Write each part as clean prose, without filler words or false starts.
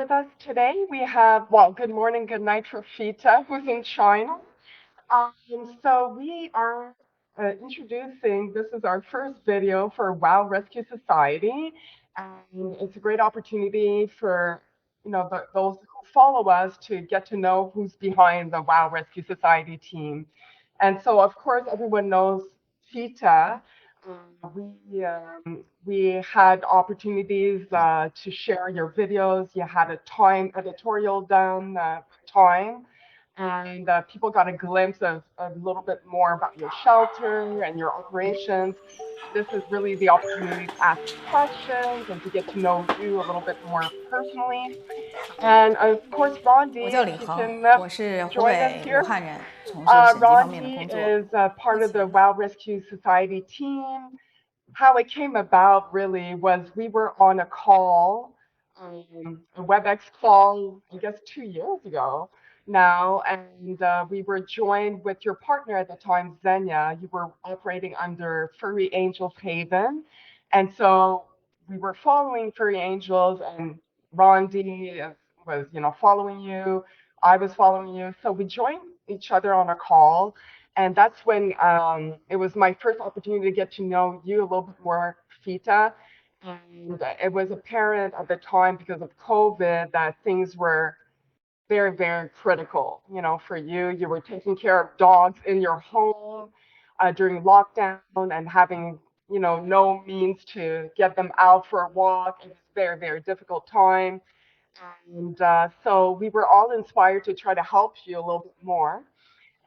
with us today. We have, well, good morning, good night for Fita, who's in China. So we are introducing, this is our first video for WOW Rescue Society, and it's a great opportunity for, those who follow us to get to know who's behind the WOW Rescue Society team. And so, of course, everyone knows Fita. We had opportunities to share your videos. You had a Time editorial done, Time, and people got a glimpse of a little bit more about your shelter and your operations. This is really the opportunity to ask questions and to get to know you a little bit more personally. And of course, 我 Rondi, 叫 if 李 you 恒，can 我是湖 join us 北武 here. 汉人，从事审计方面的 Rondi 工作。is part 目 of the 前 WOW Rescue Society team. How it came about really was we were on a call, a WebEx call, I guess 2 years ago now, and we were joined with your partner at the time, Xenia. You were operating under Furry Angels Haven, and so we were following Furry Angels, and Rondi was, following you. I was following you, so we joined each other on a call, and that's when it was my first opportunity to get to know you a little bit more, Fita. And it was apparent at the time because of COVID that things were very, very critical, for you. You were taking care of dogs in your home during lockdown and having, no means to get them out for a walk. It was a very, very difficult time. And so we were all inspired to try to help you a little bit more.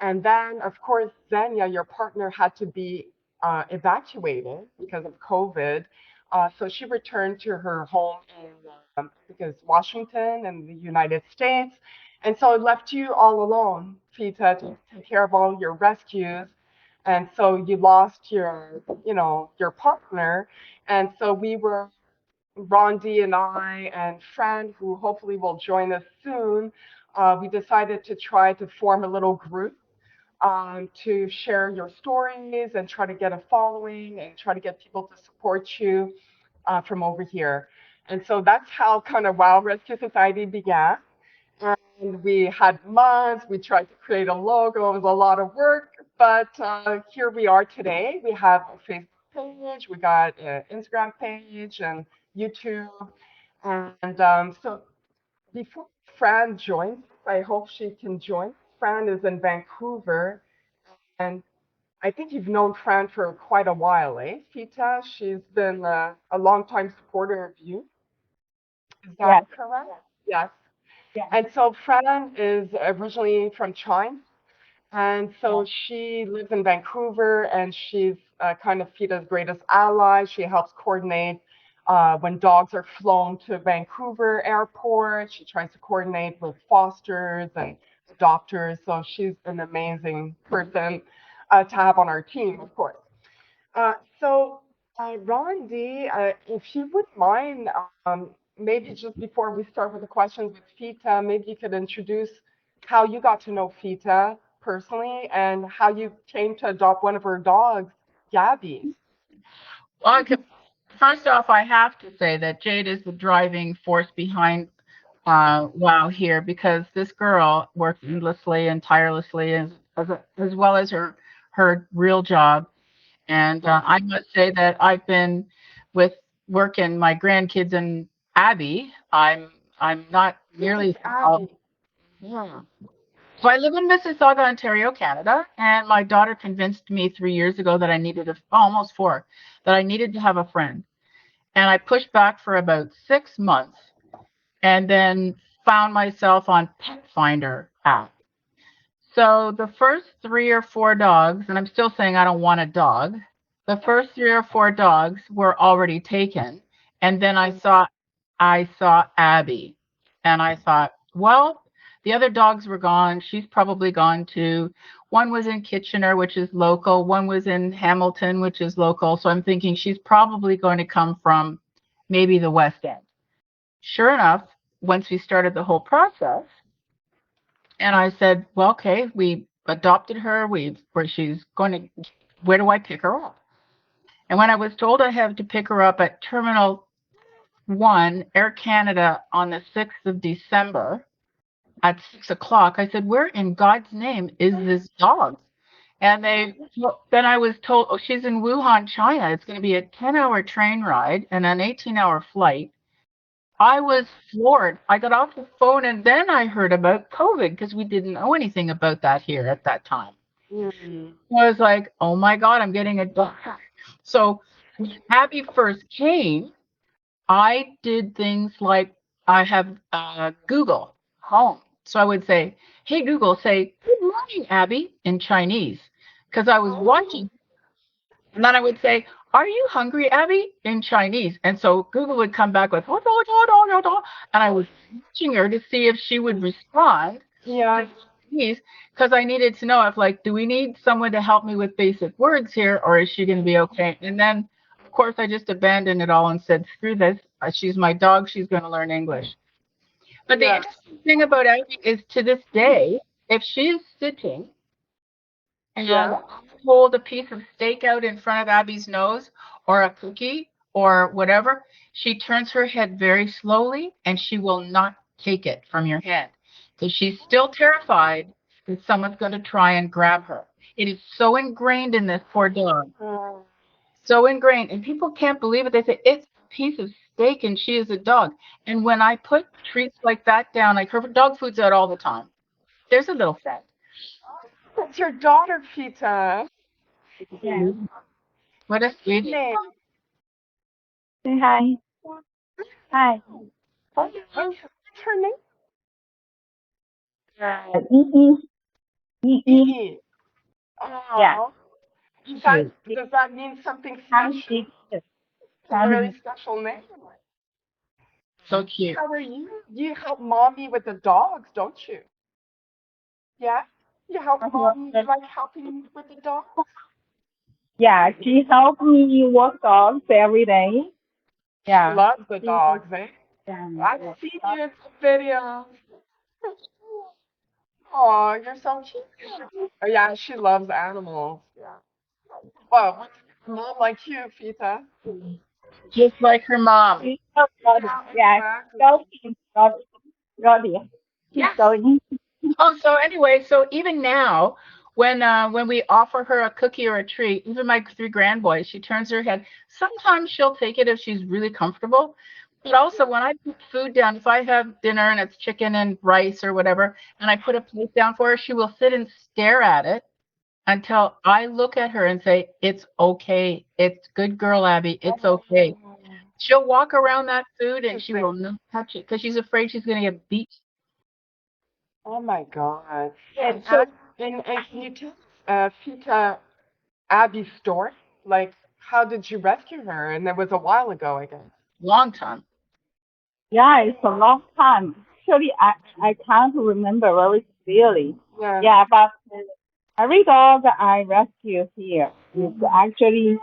And then, of course, Xenia, your partner, had to be evacuated because of COVID. So she returned to her home in because Washington and the United States. And so it left you all alone, Fita, to take care of all your rescues. And so you lost your partner. And so we were, Rondi and I and Fran, who hopefully will join us soon, we decided to try to form a little group to share your stories and try to get a following and try to get people to support you from over here. And so that's how kind of Wild Rescue Society began. And we had months, we tried to create a logo, it was a lot of work, but here we are today. We have a Facebook page, we got an Instagram page and YouTube. And so before Fran joins, I hope she can join. Fran is in Vancouver, and I think you've known Fran for quite a while, eh, Fita? She's been a longtime supporter of you. Is that Yes, correct? Yes. And so Fran is originally from China, and so she lives in Vancouver, and she's kind of Fita's greatest ally. She helps coordinate when dogs are flown to Vancouver airport. She tries to coordinate with fosters and doctors. So she's an amazing person to have on our team, of course. So, Rondi, if you wouldn't mind, maybe just before we start with the questions with Fita, maybe you could introduce how you got to know Fita personally and how you came to adopt one of her dogs, Gabby. well, first off, I have to say that Jade is the driving force behind WOW here because this girl works endlessly and tirelessly as well as her real job. And I must say that I've been with working my grandkids and Abby. I'm not nearly Abby. yeah. So I live in Mississauga, Ontario, Canada, and my daughter convinced me 3 years ago that I needed almost four, that I needed to have a friend. And I pushed back for about 6 months and then found myself on Pet Finder app. So the first 3 or 4 dogs, and I'm still saying I don't want a dog. The first 3 or 4 dogs were already taken, and then I saw Abby, and I thought, well, the other dogs were gone. She's probably gone too. One was in Kitchener, which is local. One was in Hamilton, which is local. So I'm thinking she's probably going to come from maybe the West End. Sure enough, once we started the whole process, and I said, well, okay, we adopted her. Where she's going to, where do I pick her up? And when I was told I have to pick her up at Terminal one Air Canada on the 6th of December at 6 o'clock. I said, "Where in God's name is this dog?" And then I was told, "Oh, she's in Wuhan, China. It's going to be a 10-hour train ride and an 18-hour flight." I was floored. I got off the phone and then I heard about COVID because we didn't know anything about that here at that time. Mm. I was like, "Oh my God, I'm getting a dog." So when Abby first came, I did things like I have Google Home. So I would say, "Hey, Google, say, good morning, Abby," in Chinese. Because I was Oh, watching. And then I would say, "Are you hungry, Abby?" in Chinese. And so Google would come back with, "Hold on, hold on, hold on." And I was watching her to see if she would respond yeah, to Chinese because I needed to know if, like, do we need someone to help me with basic words here or is she going to be okay? And then, of course, I just abandoned it all and said, "Screw this. She's my dog. She's going to learn English." But the yeah, interesting thing about Abby is to this day, if she is sitting and yeah. I hold a piece of steak out in front of Abby's nose or a cookie or whatever, she turns her head very slowly and she will not take it from your hand because she's still terrified that someone's going to try and grab her. It is so ingrained in this poor dog. Mm. So ingrained. And people can't believe it. They say, "It's a piece of steak and she is a dog." And when I put treats like that down, like her dog food's out all the time. There's a little friend. It's your daughter, Fita. Yeah. What a sweetie. Name. Say hi. What? Hi. What's her name? Yi Yi. Yi Yi. Yi. Yeah. Oh, She. does that mean something How special? she It's a really special name. So cute. How are you? You help mommy with the dogs, don't you? Yeah? You help mommy. You like helping with the dogs? Yeah, she helped me walk dogs every day. She Yeah. loves the She dogs, eh? I've yeah. seen you in some videos. Oh, you're so cute. Oh, yeah, she loves animals. Yeah. Well, what's mom like you, Fita? Just like her mom. She's so naughty. Yeah, Yeah. exactly. So she's naughty. Naughty. She's Yes. so neat. Oh, so anyway, so even now, when we offer her a cookie or a treat, even my three grand boys, she turns her head. Sometimes she'll take it if she's really comfortable. But also when I put food down, if I have dinner and it's chicken and rice or whatever, and I put a plate down for her, she will sit and stare at it until I look at her and say, "It's okay. It's good girl, Abby. It's okay." Oh, She'll walk around that food and she will interesting. not touch it because she's afraid she's going to get beat. Oh my God. Yeah, so And can you tell Fita Abby's story? Like, how did you rescue her? And that was a while ago, I guess. Long time. yeah, it's a long time. Actually, I can't remember very clearly. Yeah. Yeah, but every dog I rescue here is actually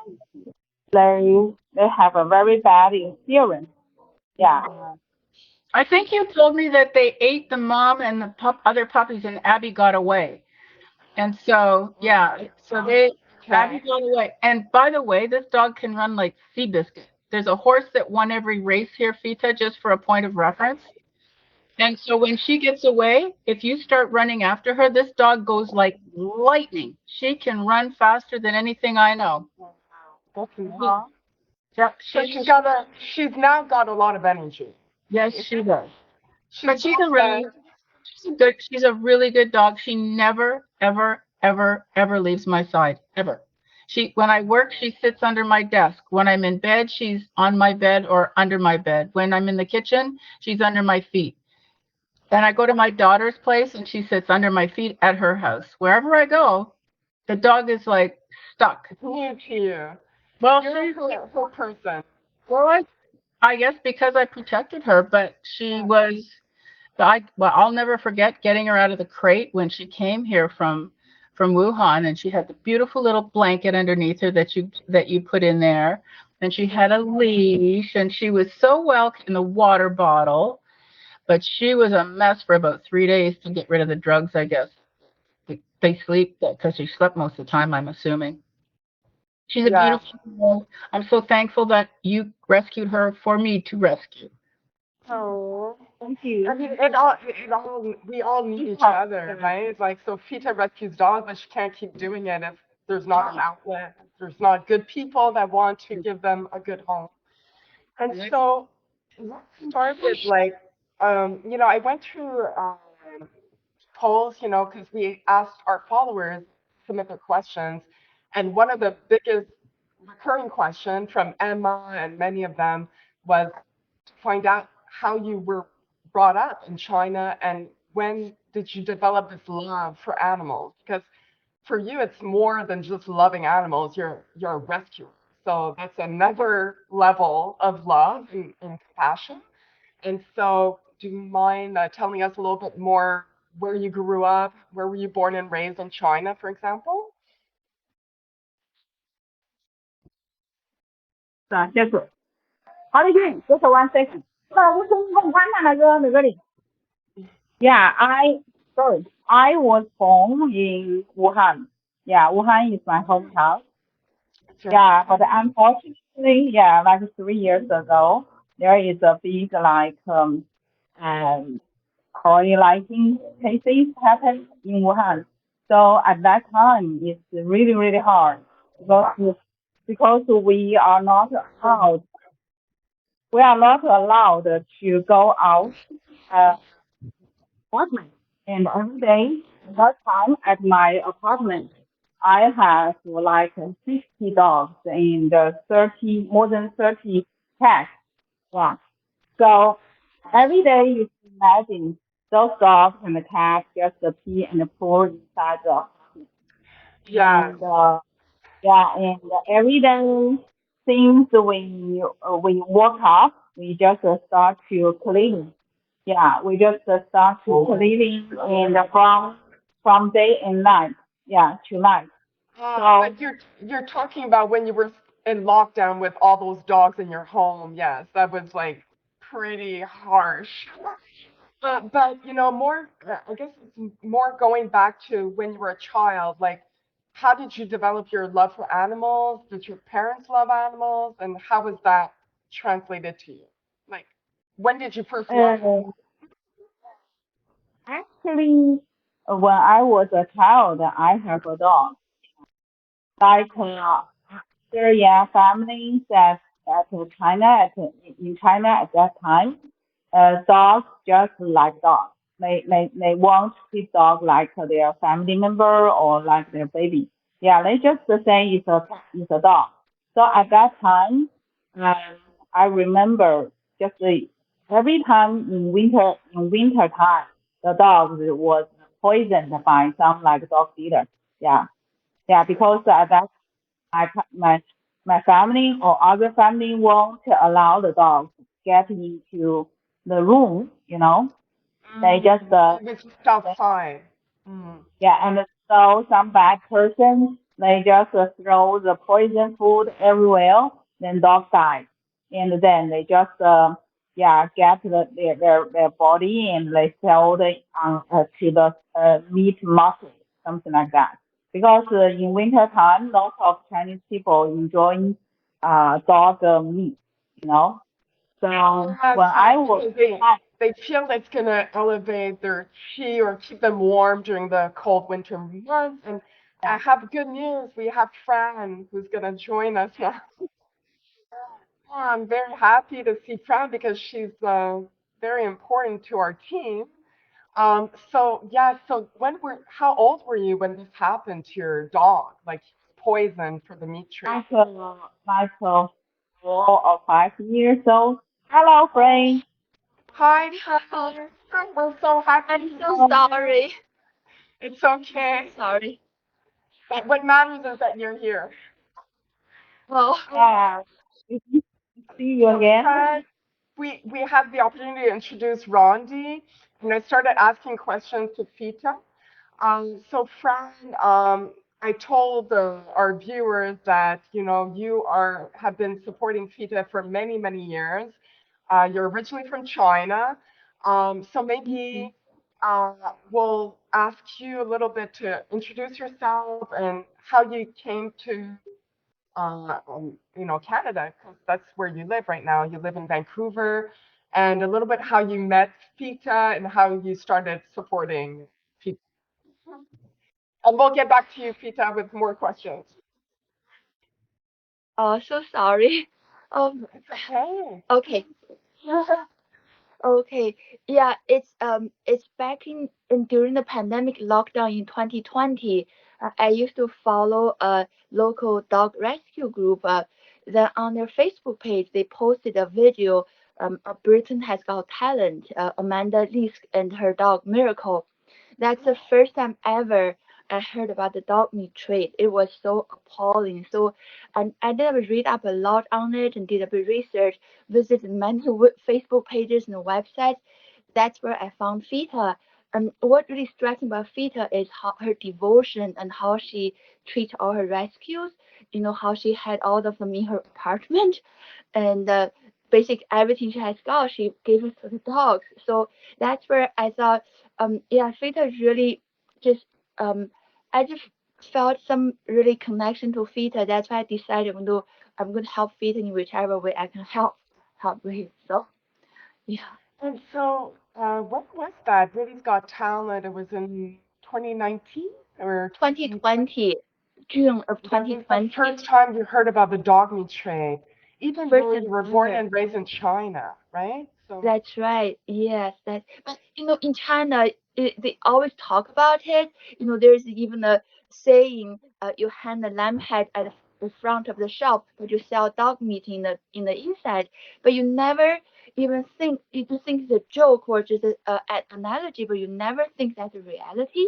they have a very bad experience. Yeah. I think you told me that they ate the mom and the other puppies, and Abby got away. And so, yeah, so Abby Okay. got away. And by the way, this dog can run like Seabiscuit. There's a horse that won every race here, Fita, just for a point of reference. And so when she gets away, if you start running after her, this dog goes like lightning. She can run faster than anything I know. Wow. That's amazing. Uh-huh. Yep, So she's now got a lot of energy. yes, she does. She's But well fed. she's a really good dog. She never, ever, ever, ever leaves my side. Ever. When I work, she sits under my desk. When I'm in bed, she's on my bed or under my bed. When I'm in the kitchen, she's under my feet. Then I go to my daughter's place and she sits under my feet at her house. Wherever I go, the dog is like stuck. New to you. Well, You're a her person. well, I guess because I protected her, but she Yeah. was well, I'll never forget getting her out of the crate when she came here from Wuhan, and she had the beautiful little blanket underneath her that you put in there, and she had a leash, and she was so well in the water bottle, but she was a mess for about 3 days to get rid of the drugs. I guess they sleep because she slept most of the time. I'm assuming. She's a Yeah. beautiful girl. I'm so thankful that you rescued her for me to rescue. Oh. Thank I you. mean, we all need This each has other, right? Like, so Fita rescues dogs, but she can't keep doing it if there's not an outlet, if there's not good people that want to give them a good home. And so let's start with like, I went through polls, because we asked our followers to submit their questions, and one of the biggest recurring question from Emma and many of them was to find out how you were brought up in China and when did you develop this love for animals? Because for you, it's more than just loving animals. You're a rescuer. So that's another level of love and compassion. And so, do you mind telling us a little bit more where you grew up? Where were you born and raised in China, for example? 是，好的，you just one second. No, we can go one another really. Yeah, I was born in Wuhan. Yeah, Wuhan is my hometown. Sure. Yeah, but unfortunately, yeah, like 3 years ago, there is a big um colonizing cases happened in Wuhan. So at that time, it's really really hard because we are not allowed to go out uh, apartment. And every day, that time at my apartment, I have like 60 dogs and 30, more than 30 cats. Yeah. So every day you can imagine those dogs and the cats just pee and poo inside the apartment. Yeah. And yeah, and every day since we woke up, we just start to clean. Yeah, we just start to cleaning and from day and night. Yeah, to night. So But you're talking about when you were in lockdown with all those dogs in your home. Yes, that was like pretty harsh. But more. I guess it's more going back to when you were a child. Like, how did you develop your love for animals? Did your parents love animals, and how was that translated to you? Like, when did you first love them? uh, actually, when I was a child, I have a dog. Like Syria families at China in China at that time, dogs just like dogs. They won't treat dog like their family member or like their baby. Yeah, they just say it's a dog. So at that time, um, I remember just every time in winter time, the dog was poisoned by some like dog eater. Yeah, yeah, because at that my my my family or other family won't allow the dog to get into the room. They just So it was just outside. Mm. yeah, and so some bad person they just throw the poison food everywhere, then dog die, and then they just yeah get their body and they sell it to the meat market, something like that. Because in winter time, lots of Chinese people enjoy dog meat, you know. So when Yes, I yes, was because they feel it's gonna elevate their chi or keep them warm during the cold winter months. And I have good news. We have Fran who's gonna join us now. Oh, I'm very happy to see Fran because she's very important to our team. So yeah, so how old were you when this happened to your dog? Like poison for the meat trade? like like 4 or 5 years old. Hello, Oh, friend. hi, Oh, Fran. We're so happy I'm to so see you. sorry. It's okay. Sorry. But what matters is that you're here. Well, Um, Yeah, good to see you so again. Fran, we have the opportunity to introduce Rondi, and I started asking questions to Fita. So Fran, I told our viewers that you have been supporting Fita for many many years. You're originally from China, so maybe uh, we'll ask you a little bit to introduce yourself and how you came to Canada, 'cause that's where you live right now. You live in Vancouver, and a little bit how you met Fita and how you started supporting Fita. And we'll get back to you, Fita, with more questions. Oh, so sorry. Um, It's okay. okay. Okay. Yeah, it's back in during the pandemic lockdown in 2020. I used to follow a local dog rescue group. Then on their Facebook page, they posted a video. Britain has got talent. Amanda Lisk and her dog Miracle. That's the first time ever I heard about the dog meat trade. It was so appalling. So, and I did read up a lot on it and did a bit research, visited many Facebook pages and websites. That's where I found Fita. And what really strikes me about Fita is how her devotion and how she treats all her rescues. You know, how she had all of them in her apartment and basic everything she has got, she gave it to the dogs. So that's where I thought, yeah, Fita is really just, I just felt some really connection to Fita. That's why I decided I'm going to help Fita in whichever way I can help with. So yeah, And so, when was that? Britain's Got Talent. It was in 2019 or 2020. 2020, June of That was the 2020, first time you heard about the dog meat trade, even first though time you were born ever. and raised in China, right? So, That's right. Yes, that. But in China, they always talk about it. There's even a saying, you hang a lamb head at the front of the shop, but you sell dog meat in the inside. But you never even think you just think it's a joke or just an analogy, but you never think that's a reality.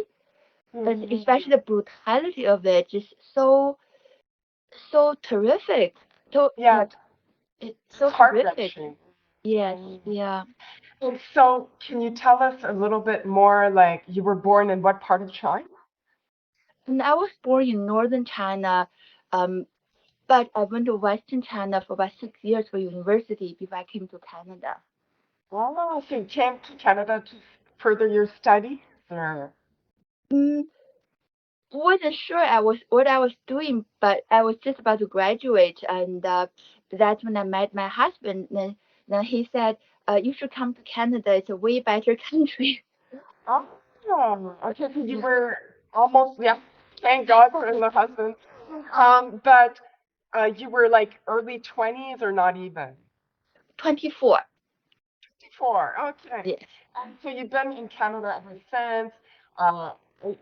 And mhm. especially the brutality of it, just so terrific. So Yeah, yeah, it's it's so terrific. heart-wrenching. Yes, Mhm. yeah. And so, can you tell us a little bit more? Like, you were born in what part of China? And I was born in northern China, um, but I went to Western China for about 6 years for university before I came to Canada. Oh, so you came to Canada to further your studies, or? Mm, wasn't sure what I was doing, but I was just about to graduate, and that's when I met my husband. Then he said, "You should come to Canada. It's a way better country." Oh, okay, so you Yeah, were almost, yeah, thank God for the husband. But you were like early 20s or not even? 24. 54, okay. Yes. And so you've been in Canada ever since. Uh,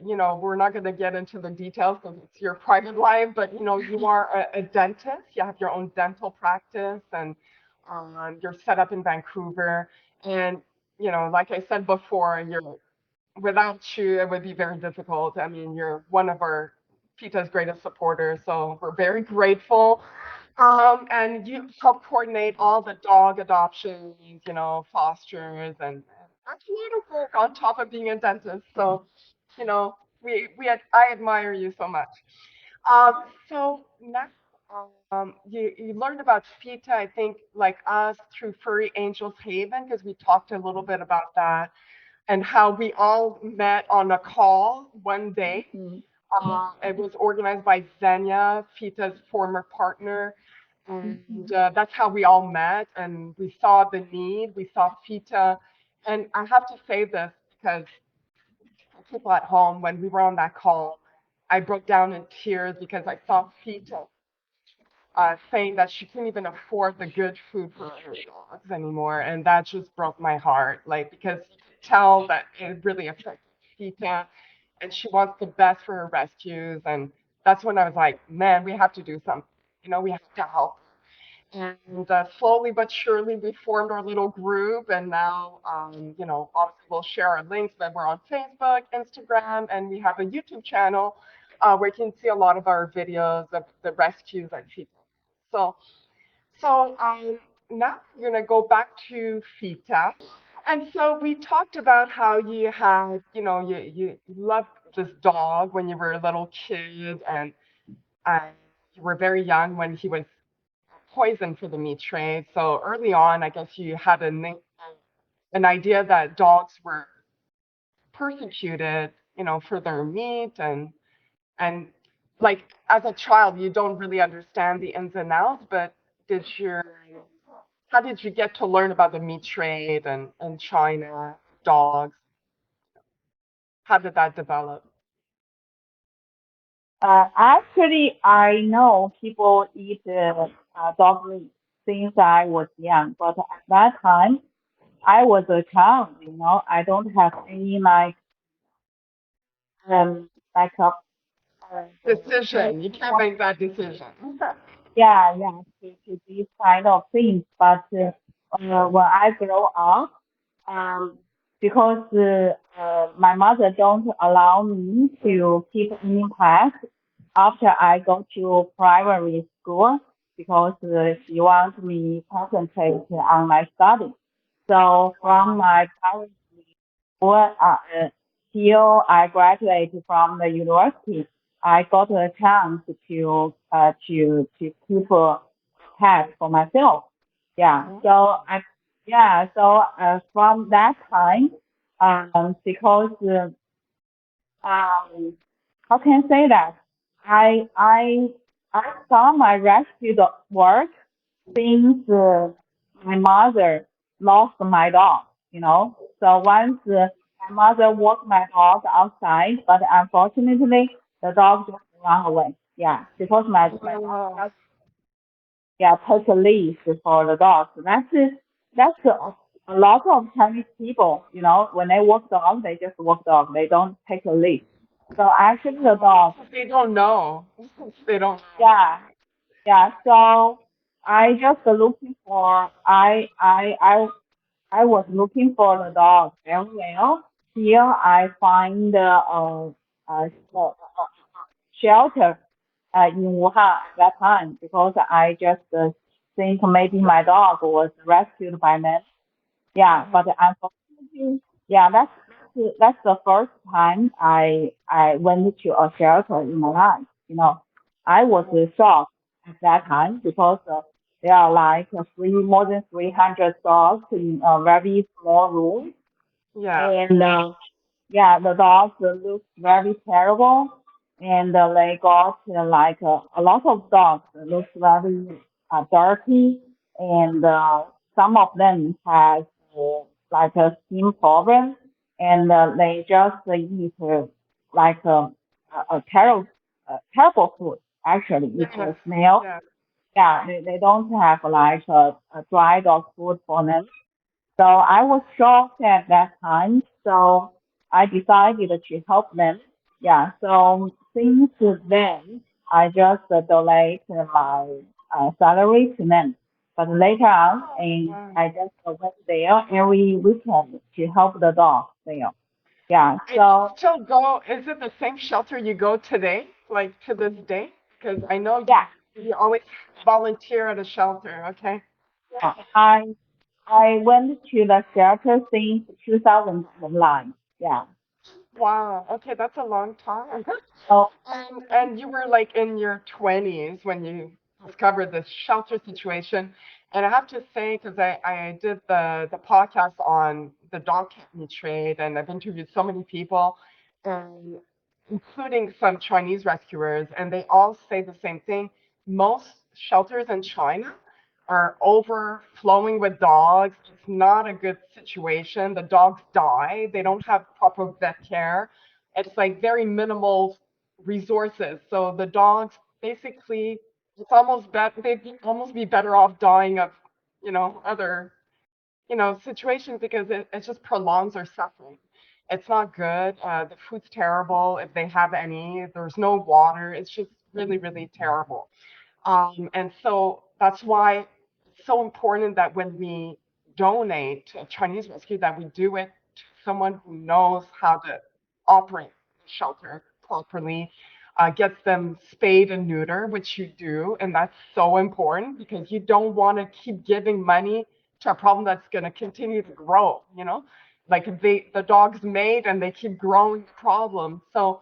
we're not going to get into the details because it's your private life, but you are a dentist. You have your own dental practice, and you're set up in Vancouver. And like I said before, without you, it would be very difficult. I mean, you're one of our PETA's greatest supporters, so we're very grateful. And you help coordinate all the dog adoptions, fosters, and that's wonderful on top of being a dentist. So, I admire you so much. So now, you learned about PETA, I think, like us, through Furry Angels Haven, because we talked a little bit about that and how we all met on a call one day. Mhm. It was organized by Xenia, Fita's former partner, and that's how we all met. And we saw the need, we saw Fita, and I have to say this because people at home, when we were on that call, I broke down in tears because I saw Fita saying that she couldn't even afford the good food for her dogs anymore, and that just broke my heart. Like, because you could tell that it really affected Fita, and she wants the best for her rescues, and that's when I was like, man, we have to do something. We have to help. And slowly but surely, we formed our little group, and now, obviously we'll share our links, but we're on Facebook, Instagram, and we have a YouTube channel where you can see a lot of our videos of the rescues that people. So, so now we're gonna go back to Fita, and so we talked about how you had, you loved this dog when you were a little kid, and uh, you were very young when he was poison for the meat trade. So early on, I guess you had an idea that dogs were persecuted, for their meat and like as a child, you don't really understand the ins and outs, but did your how did you get to learn about the meat trade and China, dogs? How did that develop? Actually, I know people eat dog meat since I was young, but at that time, I was a child, I don't have any like a Decision. You can't make that decision. yeah, to these kind of things. But when I grow up, um, because my mother don't allow me to keep any pets after I go to primary school because she wants me concentrate on my study. So from Wow. my primary school till I graduated from the university, I got a chance to keep a pet for myself. Yeah. So I yeah. So from that time, because um, how can I say that? I I I saw my rescue work since my mother lost my dog. So once my mother walked my dog outside, but unfortunately the dog just ran away. Yeah, because my dog Oh, just take a leash for the dog. So that's a lot of Chinese people. When they walk dog, they just walk dog. They don't take a leash. So actually the dog, they don't know. They don't know. yeah, yeah. So I just looking for I was looking for the dog very well. Here I find a shelter in Wuhan at that time because I just think maybe my dog was rescued by them. Yeah, but unfortunately, yeah, that's the first time I went to a shelter in my life. I was shocked at that time because there are like more than 300 dogs in a very small room, Yeah. and yeah, the dogs look very terrible, and they got like a lot of dogs look very dirty, and some of them has like a skin problem, and they just eat like a terrible food. Actually, it's Yes. a smell. Yeah. Yeah, they don't have like a dry dog food for them. So I was shocked at that time. So I decided to help them. Yeah. So since then, I just donate my salary to them. But later on, and Wow. I just went there every weekend to help the dog there. Yeah. And you So still go, is it the same shelter you go today, like to this day? Because I know yeah, you always volunteer at a shelter, okay? yeah. I went to the shelter since 2009. Yeah. Wow. Okay, that's a long time. So And you were like in your 20s when you discovered this shelter situation. And I have to say, because I did the podcast on the dog kennel trade, and I've interviewed so many people, and including some Chinese rescuers, and they all say the same thing. Most shelters in China are overflowing with dogs. It's not a good situation. The dogs die. They don't have proper vet care. It's like very minimal resources. So the dogs basically, it's almost they'd almost be better off dying of, other situations because it just prolongs their suffering. It's not good. The food's terrible if they have any. There's no water. It's just really, really terrible. And so that's why it's so important that when we donate to a Chinese rescue, that we do it to someone who knows how to operate the shelter properly, gets them spayed and neuter, which you do, and that's so important because you don't want to keep giving money to a problem that's going to continue to grow. Like if the dog's made and they keep growing the problem. So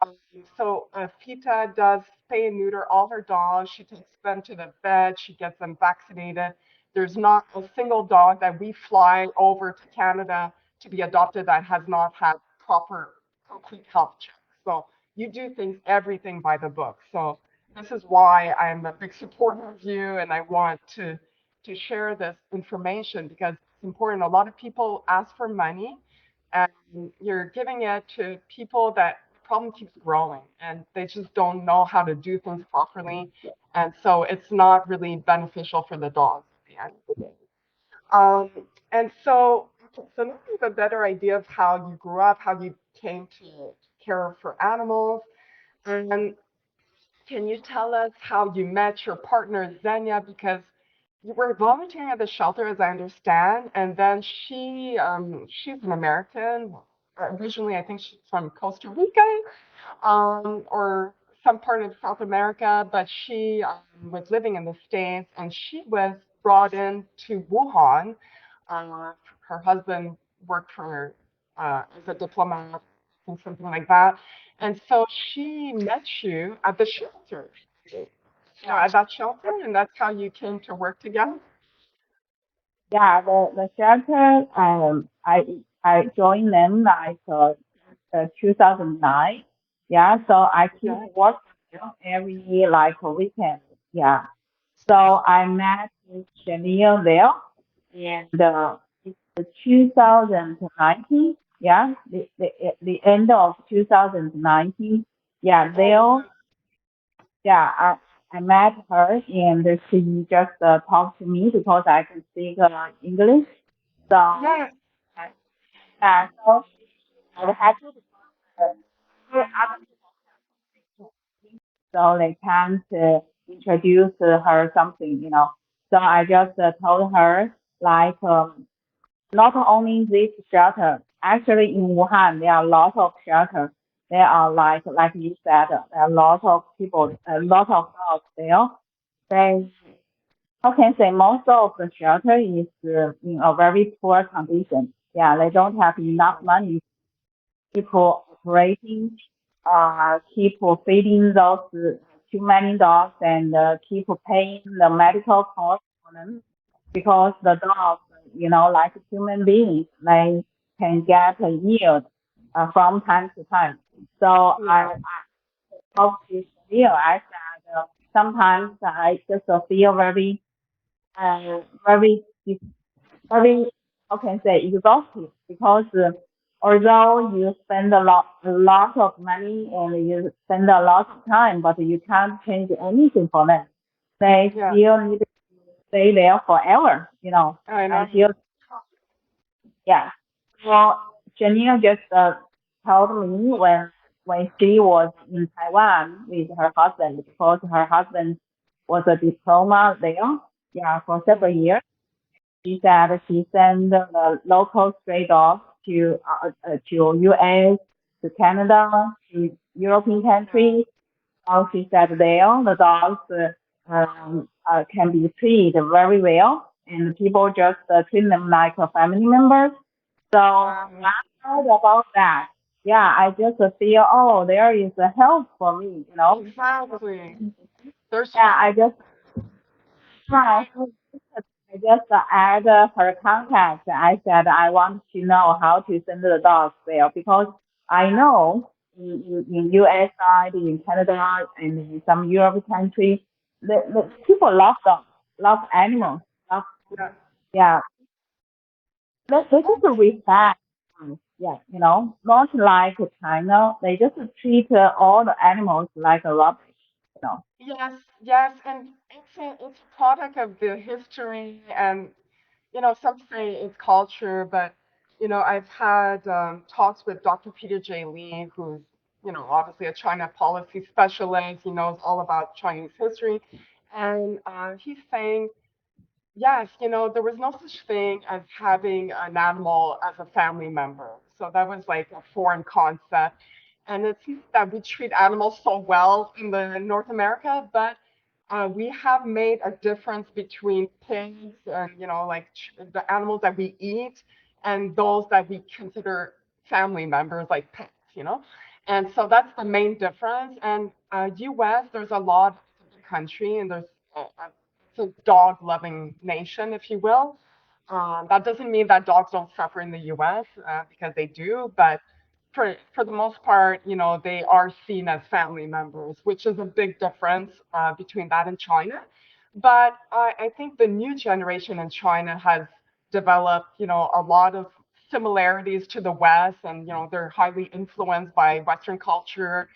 Fita does spay and neuter all her dogs. She takes them to the vet. She gets them vaccinated. There's not a single dog that we fly over to Canada to be adopted that has not had proper, complete health checks. So you do things, everything by the book. So this is why I'm a big supporter of you, and I want to share this information because it's important. A lot of people ask for money, and you're giving it to people that the problem keeps growing, and they just don't know how to do things properly, and so it's not really beneficial for the dogs at the end of the day. Um, and so now you have a better idea of how you grew up, how you came to care for animals. And can you tell us how you met your partner, Xenia? Because you were volunteering at the shelter, as I understand, and then she's an American. Originally, I think she's from Costa Rica, or some part of South America, but she was living in the States and she was brought in to Wuhan. Uh, Her husband worked for as a diplomat and something like that. And so she met you at the shelter, at that shelter, and that's how you came to work together. Yeah, the shelter, I joined them like 2009. Yeah, so I keep Yeah. working there every like weekend. Yeah, so I met with Chanel there, and it's 2019. Yeah, the end of 2019. Yeah, Oh, there. wow. Yeah, I met her and she just talked to me because I can speak English. So Yes. yeah, so I was happy because other people so they can't introduce her something, you know. So I just told her like not only this shelter, actually in Wuhan there are a lot of shelters. There are like you said, there are a lot of people, a lot of dogs there. They how can I say most of the shelter is in a very poor condition. Yeah, they don't have enough money. People operating, keep feeding those too many dogs and keep paying the medical costs for them because the dogs, you know, like human beings, they can get a yield from time to time. So Yeah. I talked to Neil. I said sometimes I just feel very, very, how can I say, exhausted because although you spend a lot of money and you spend a lot of time, but you can't change anything for them. They Yeah. still need to stay there forever, you know, I know. until, yeah. Well, Janine just told me when she was in Taiwan with her husband because her husband was a diploma there, yeah, for several Mm. years. She said she sent the local stray dogs to US, to Canada, to European countries. She said there the dogs can be treated very well, and people just treat them like a family members. So Wow. when I heard about that, yeah, I just feel oh there is a help for me, you know. Exactly. There's Yeah, I hope. just Hi. I just add her contact. I said I want to know how to send the dogs there because I know in US side, in Canada, and in some Europe country, the people love dogs, love animals, love Yeah. yeah. They Oh, just respect. Yeah, you know, not like China. They just treat all the animals like a rubbish. You know. yes, yes, and it's a product of the history, and some say it's culture, but I've had talks with Dr. Peter J. Lee, who's obviously a China policy specialist. He knows all about Chinese history, and he's saying yes, there was no such thing as having an animal as a family member. So that was like a foreign concept. And it seems that we treat animals so well in the North America, but we have made a difference between pigs and, like the animals that we eat and those that we consider family members, like pets, you know? And so that's the main difference. And US, there's a lot of country and there's it's a dog loving nation, if you will. That doesn't mean that dogs don't suffer in the US because they do, but for the most part, they are seen as family members, which is a big difference between that and China. But I think the new generation in China has developed, a lot of similarities to the West, and they're highly influenced by Western culture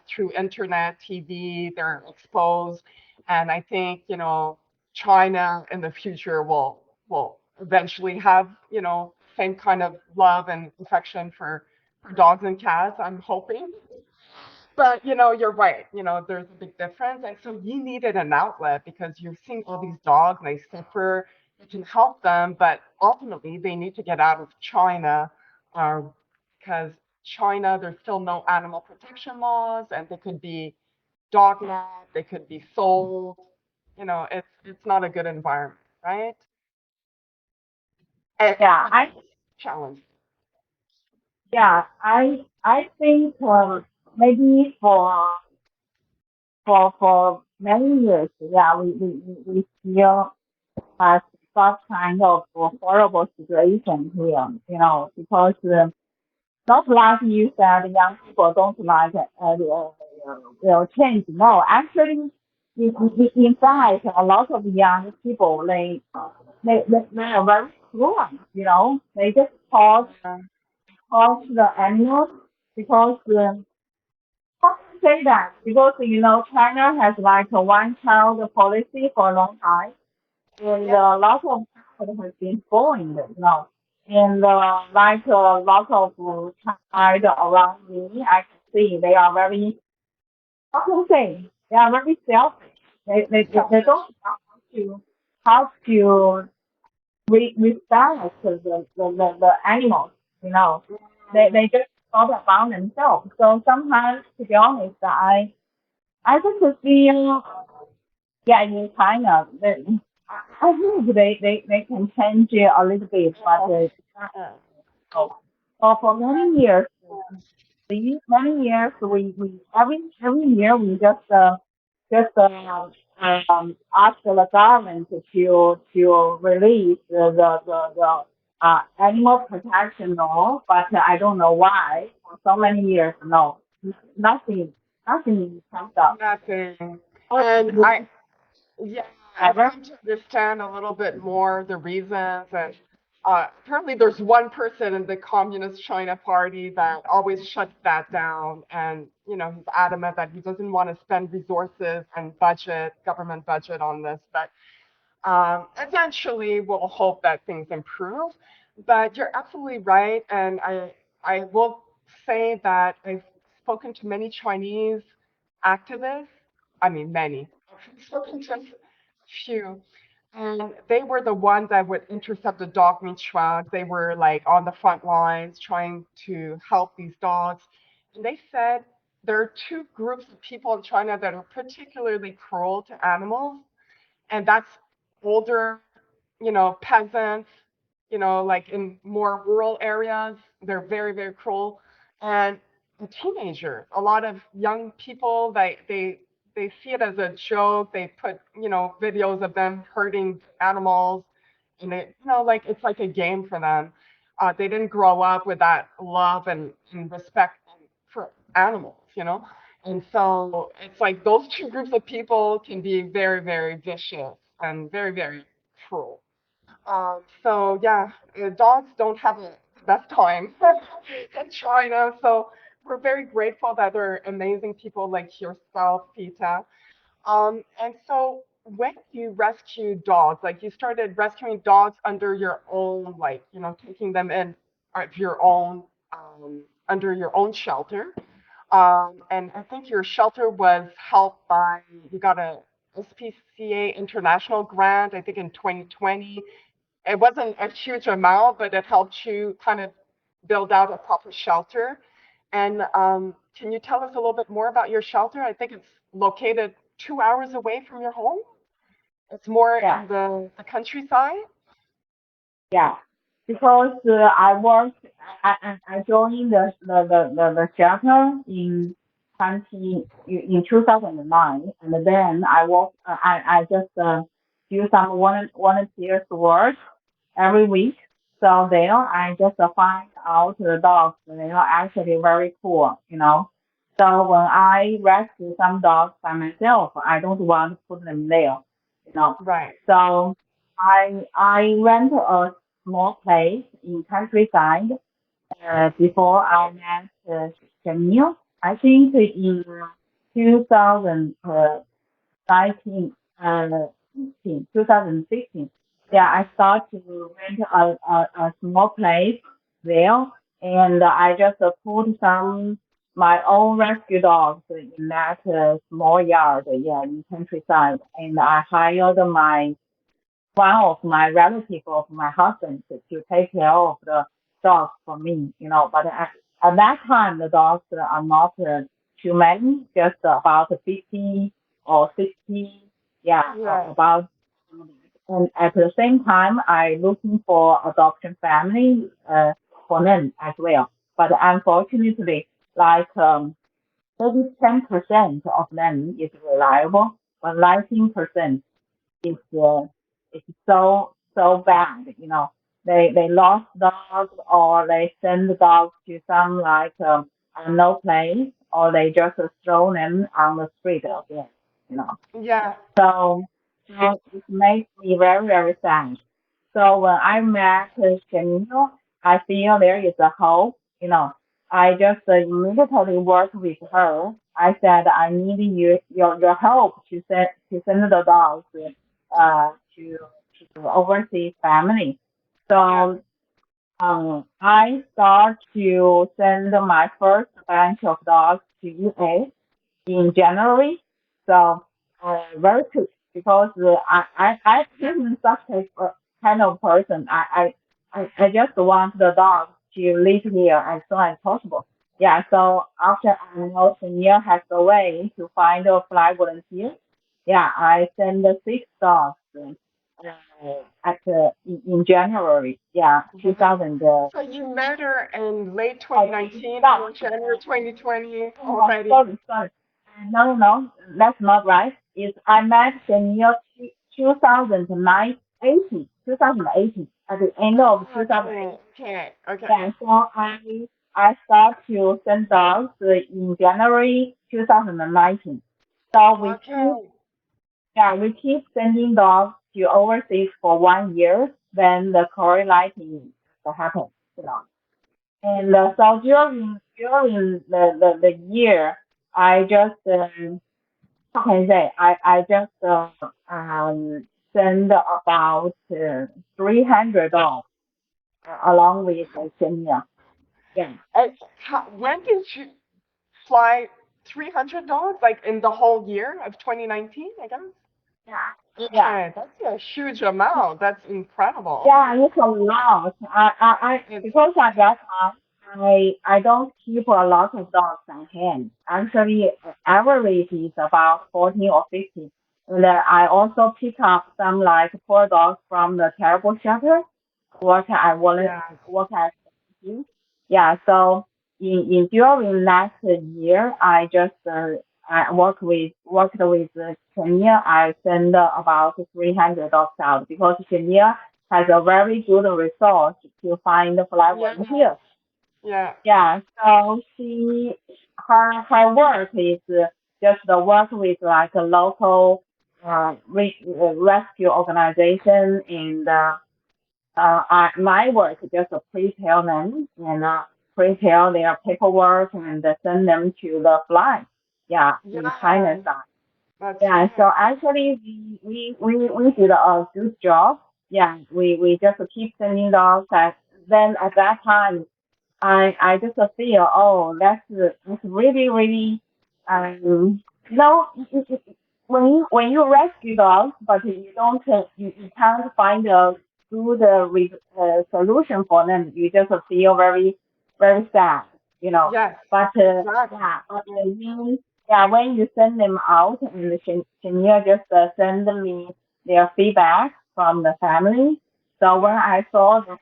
through internet, TV. They're exposed, and I think China in the future will eventually have same kind of love and affection for dogs and cats. I'm hoping. But you're right. There's a big difference, and so you needed an outlet because you're seeing all these dogs and they suffer. You can help them, but ultimately they need to get out of China, uh, because China there's still no animal protection laws, and they could be dogmat, they could be sold. It's not a good environment, right? Yeah, And challenge. I think maybe for many years, yeah, we still have such kind of horrible situation here, because not like you said, young people don't like change. No, actually, in fact, a lot of young people they are very cruel. They just Yeah, cause the animals because how to say that? Because China has like a one child policy for a long time, and yeah, a lot of child has been born. And like a lot of child around me, I can see they are very how to say they are very selfish. They selfish. don't know how to respect the animals. You know, they Mm, just thought about themselves. So sometimes, to be honest, I just feel yeah in China I think they can change it a little bit, but yeah, yeah. for many years many years we every year we just ask the government to release the animal protection law, but I don't know why for so many years no nothing nothing comes up. Nothing. Oh, And you yeah, I've never? come to understand a little bit more the reasons. And apparently, there's one person in the Communist China Party that always shuts that down. And, he's adamant that he doesn't want to spend resources and government budget on this. But eventually, we'll hope that things improve. But you're absolutely right, and I will say that I've spoken to many Chinese activists. I mean, many. I've spoken to a few, and they were the ones that would intercept the dog meat truck. They were like on the front lines trying to help these dogs. And they said there are two groups of people in China that are particularly cruel to animals, and that's older, peasants, like in more rural areas, they're very, very cruel. And the teenagers, a lot of young people, they see it as a joke. They put, videos of them hurting animals, and like it's like a game for them. They didn't grow up with that love and respect for animals. And so it's like those two groups of people can be very, very vicious and very, very cruel. So yeah, dogs don't have the best time in China. So we're very grateful that there are amazing people like yourself, Fita. And so when you rescue dogs, like you started rescuing dogs under your own, like, taking them in of your own, under your own shelter. And I think your shelter was helped by, you got a SPCA international grant, I think in 2020. It wasn't a huge amount, but it helped you kind of build out a proper shelter. And can you tell us a little bit more about your shelter? I think it's located 2 hours away from your home. It's more Yeah. in the countryside. Yeah, because I joined the shelter in 2009, and then I just do some volunteers work every week. So there I just find out the dogs, they are actually very cool. So when I rescue some dogs by myself, I don't want to put them there. Right. So I rent a small place in countryside before I met Camille. I think in 2000. 19, 2016. Yeah, I started to rent a small place there, and I just put some my own rescue dogs in that small yard, yeah, in countryside, and I hired my one of my relatives of my husband to take care of the dogs for me. But at that time, the dogs are not too many, just about 50 or 60, yeah, Right. about. And at the same time, I looking for adoption family for them as well. But unfortunately, like maybe 10% of them is reliable, but 19% is it's so bad. They lost dogs or they send the dogs to some like no place or they just throw them on the street again. Yeah. So it makes me very, very sad. So when I met Chanel, I feel there is a hope. I just immediately worked with her. I said I need your help to send the dogs to overseas family. Yeah. So I start to send my first batch of dogs to US in January. So very quick because I am such a kind of person. I just want the dog to live here as soon as possible. Yeah. So after I know Sonia has a way to find a fly volunteer, yeah, I send the 6 dogs in January. Yeah, Right. 2000. So you met her in late It's 2019 not. or January 2020 Oh, already? sorry, sorry. No, no, no, that's not right. It's I met the year 2009, 2018, at the end of Oh, okay. 2018. Okay. Okay. Yeah, so I start to send dogs in January 2019. So Okay. we keep sending dogs to overseas for 1 year. Then the correlating happened. And so during the year, I just how can I say I just send about 300 dogs along with Kenya. Yeah. When did you fly 300 dogs? Like in the whole year of 2019, I guess? Yeah. Yeah. Okay, that's a huge amount. That's incredible. Yeah, it's a lot. It's Because at that time, I don't keep a lot of dogs on hand. Actually, average is about 14 or 15. And then I also pick up some like poor dogs from the terrible shelter. yeah. Work as you. Yeah, so in during last year, I worked with Kenya. I send about 300 dogs out because Kenya has a very good resource to find fly Yeah. volunteers. Yeah. Yeah, so her work is just the work with like a local rescue organization and my work is just to prepare them and prepare their paperwork and send them to the flight. Yeah, in China Yeah. side. That's Yeah, so right. actually we did a good job. Yeah, we just keep sending dogs. Then at that time I just feel, oh, that's really, really, you know, when you rescue dogs, but you don't, you can't find a good solution for them, you just feel very, very sad. Yes. But Exactly. when you send them out, and can you just send me their feedback from the family? So when Yeah. I saw the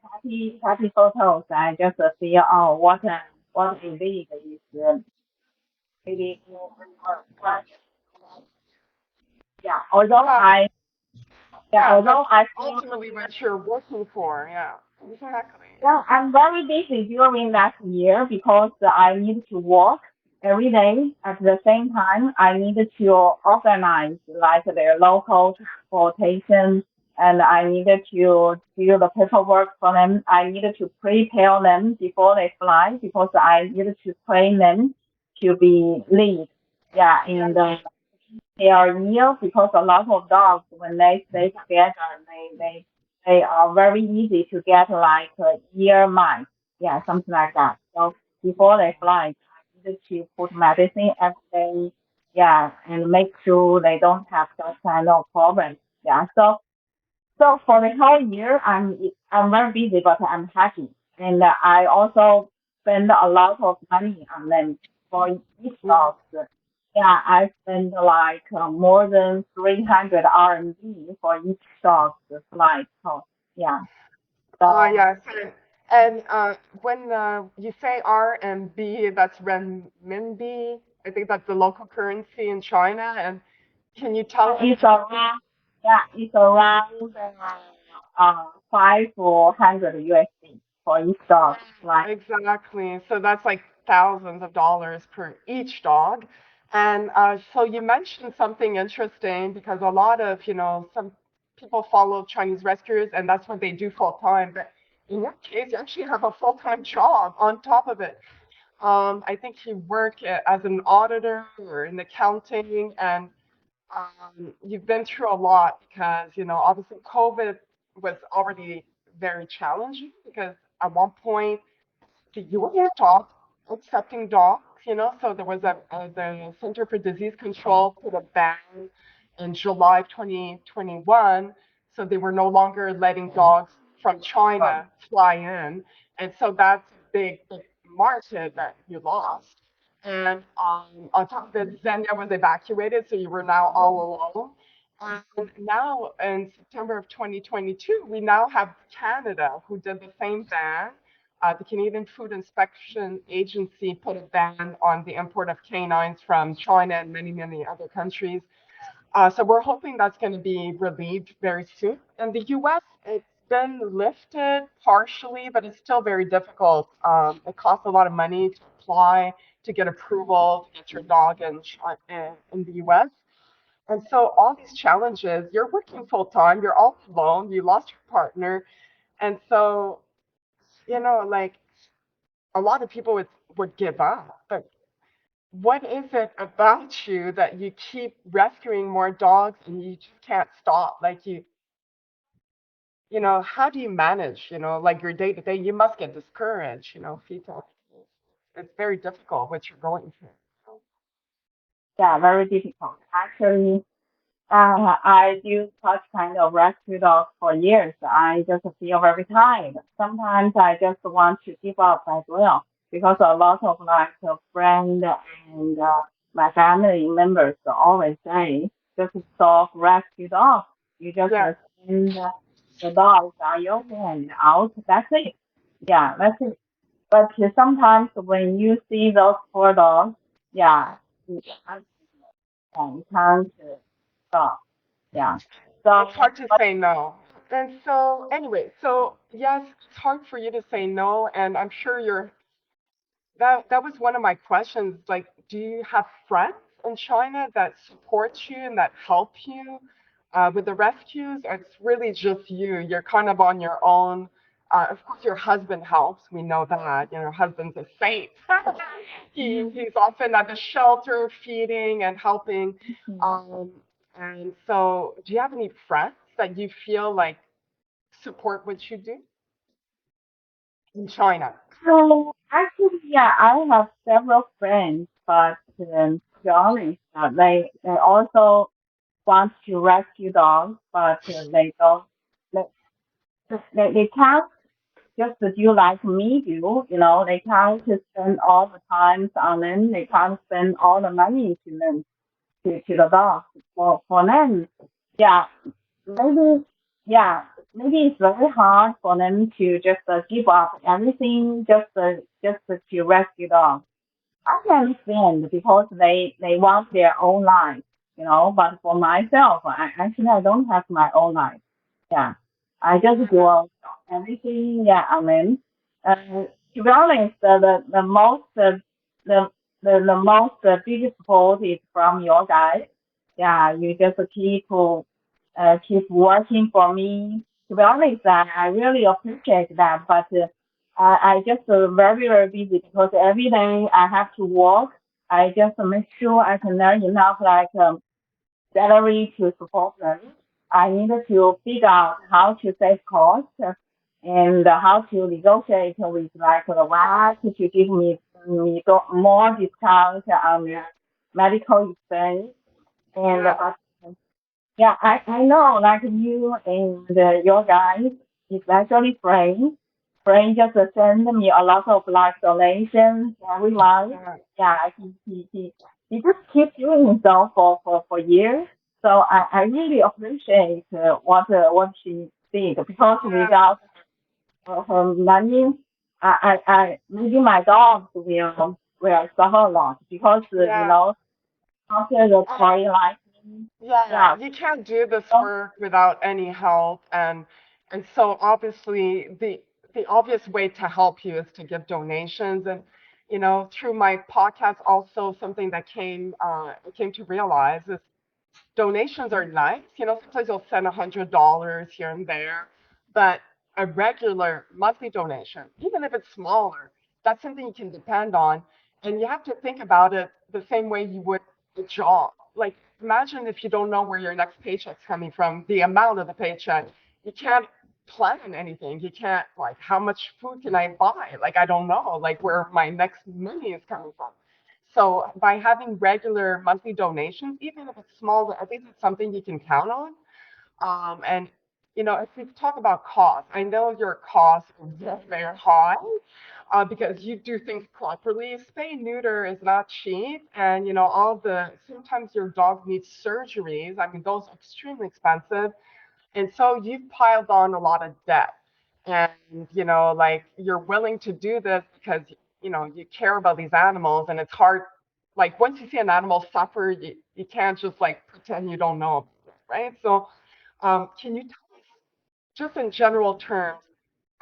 happy photos, I just feel, oh, what a lead is really yeah. Yeah. Yeah. That's Although I feel ultimately what you're working for. Yeah. Exactly. Yeah, I'm very busy during that year because I need to work every day. At the same time, I needed to organize like their local transportation, and I needed to do the paperwork for them. I needed to prepare them before they fly because I needed to train them to be lead. Yeah, and they are new because a lot of dogs when they stay together they are very easy to get like ear mites, yeah, something like that. So before they fly, I need to put medicine every day, yeah, and make sure they don't have that kind of problem. Yeah, so for the whole year, I'm very busy, but I'm happy, and I also spend a lot of money on them for each Mm. dog. Yeah, I spend like more than 300 RMB for each dog's flight cost. Yeah, so Yes. And when you say RMB, that's renminbi. I think that's the local currency in China. And can you tell us? it's around, yeah, it's around 500 USD for each dog flight. Exactly. So that's like thousands of dollars per each dog. And so you mentioned something interesting because a lot of, some people follow Chinese rescuers and that's what they do full time. But in your case, you actually have a full-time job on top of it. I think you work as an auditor or in accounting, and you've been through a lot because, obviously COVID was already very challenging because at one point the U.S. stopped accepting dogs, so there was the Center for Disease Control put a ban in July of 2021, so they were no longer letting dogs from Right. China fly in, and so that's a big market that you lost. And on top of it, Zambia was evacuated, so you were now all alone. And now in September of 2022, we now have Canada who did the same ban. The Canadian Food Inspection Agency put a ban on the import of canines from China and many other countries. So we're hoping that's going to be relieved very soon. In the US, it's been lifted partially, but it's still very difficult. It costs a lot of money to apply, to get approval, to get your dog in the US. And so all these challenges, you're working full time, you're all alone, you lost your partner. And so, like a lot of people would give up. But what is it about you that you keep rescuing more dogs and you just can't stop? Like how do you manage, like your day to day? You must get discouraged, Fita. It's very difficult what you're going through. Yeah, very difficult. Actually, I do such kind of rescue dogs for years. I just feel very tired. Sometimes I just want to give up as well because a lot of like friends and my family members always say, just stop rescue dogs. You just Yeah. send the dogs on your hand out. That's it. Yeah, that's it. But sometimes when you see those poor dogs, yeah, you can't stop. Yeah. It's So, hard to say no. And so, anyway, so yes, it's hard for you to say no, and I'm sure that was one of my questions. Like, do you have friends in China that support you and that help you with the rescues? Or it's really just you. You're kind of on your own. Of course, your husband helps. We know that. Your husband's a saint. He's often at the shelter feeding and helping. mhm. Um, and so, do you have any friends that you feel like support what you do in China? So actually, yeah, I have several friends, but to be honest, they also want to rescue dogs, but they don't. They, they can't just do like me do. They can't spend all the time on them. They can't spend all the money to them to the dogs for them. Yeah, maybe, yeah, maybe it's very hard for them to just give up everything just to rescue dogs. I can understand because they want their own life, But for myself, I don't have my own life. Yeah, I just go out. everything. Yeah, I mean, to be honest, the most the the most biggest support is from your guys. Yeah, you just keep working for me. To be honest, I really appreciate that. But I just very busy because every day I have to work. I just make sure I can earn enough like salary to support them. I needed to figure out how to save costs and how to negotiate with like the WAC to give more discount on medical expense. And Yeah, yeah, I know, like you and your guys, especially Frank. Frank just send me a lot of like donations every month. yeah, Yeah, he just keeps doing so for years. So I really appreciate what she did because yeah, without her money, maybe my dogs will suffer a lot because yeah. after the Uh, twilight, Yeah, yeah, you can't do this so work without any help, and so obviously the obvious way to help you is to give donations, and through my podcast also something that I came to realize is donations are nice. Sometimes you'll send $100 here and there, but a regular monthly donation, even if it's smaller, that's something you can depend on. And you have to think about it the same way you would a job. Like, imagine if you don't know where your next paycheck's coming from, the amount of the paycheck. You can't plan anything. You can't, like, how much food can I buy? Like, I don't know, like, where my next money is coming from. So by having regular monthly donations, even if it's small, at least it's something you can count on. And if we talk about cost, I know your costs are very high because you do things properly. Spay and neuter is not cheap, and sometimes your dog needs surgeries. I mean, those are extremely expensive. And so you've piled on a lot of debt. And, like you're willing to do this because, you care about these animals and it's hard. Like once you see an animal suffer, you can't just like pretend you don't know about it, right? So, can you tell us just in general terms,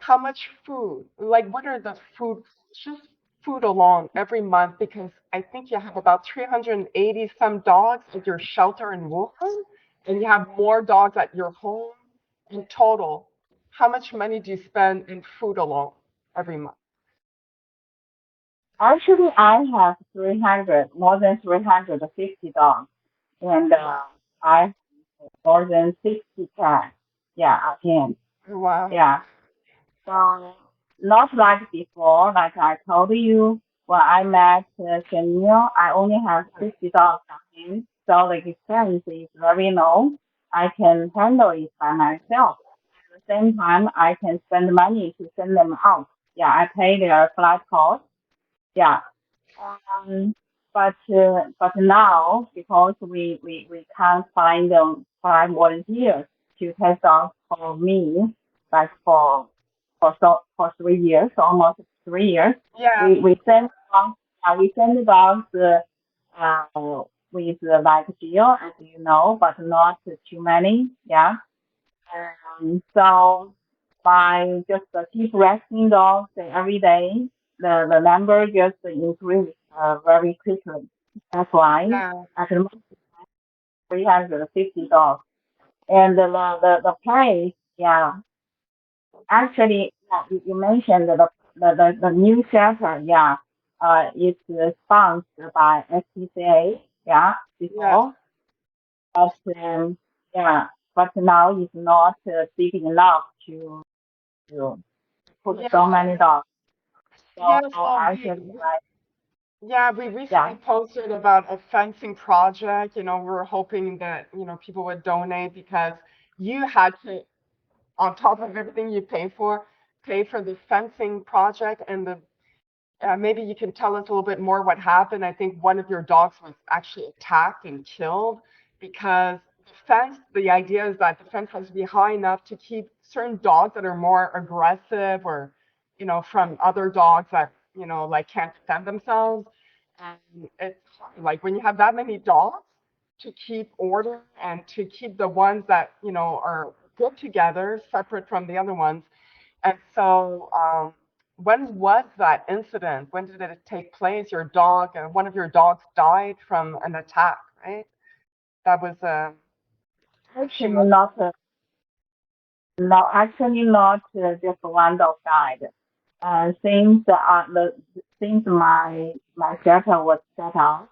how much food, like what are the food, just food alone every month? Because I think you have about 380 some dogs at your shelter in Wuhan, and you have more dogs at your home. In total, how much money do you spend in food alone every month? actually, I have 300, more than 350 dogs, and Wow. I have more than 60 cats. Yeah, again, Wow. yeah. So not like before, like I told you when I met Chanel, I only have 50 dogs again, so the expense is very low. I can handle it by myself. At the same time, I can spend money to send them out. Yeah, I pay their flight cost. Yeah, but now because we can't find volunteers to test out for me, like for 3 years, almost 3 years, Yeah. we send the dogs with like geo, as you know, but not too many. Yeah. So by just keep resting dogs every day, the number just increase very quickly. That's why Yeah. at the moment 350 dogs. And the price, yeah, actually, yeah, you mentioned the new shelter, yeah, it's sponsored by SPCA, yeah, Yes. before, but yeah, but now it's not big enough to put so Yeah. many dogs. So Yeah. So actually, like, yeah, we recently yeah, posted about a fencing project. We were hoping that, people would donate because you had to, on top of everything you pay for the fencing project and the maybe you can tell us a little bit more what happened. I think one of your dogs was actually attacked and killed because the idea is that the fence has to be high enough to keep certain dogs that are more aggressive or, from other dogs that, like can't defend themselves. And it's hard. Like when you have that many dogs to keep order and to keep the ones that, are good together, separate from the other ones, And so, when was that incident? When did it take place? Your dog, one of your dogs died from an attack, right? That was a few Actually, months. not no, actually not just one dog died. Since my shelter was set up,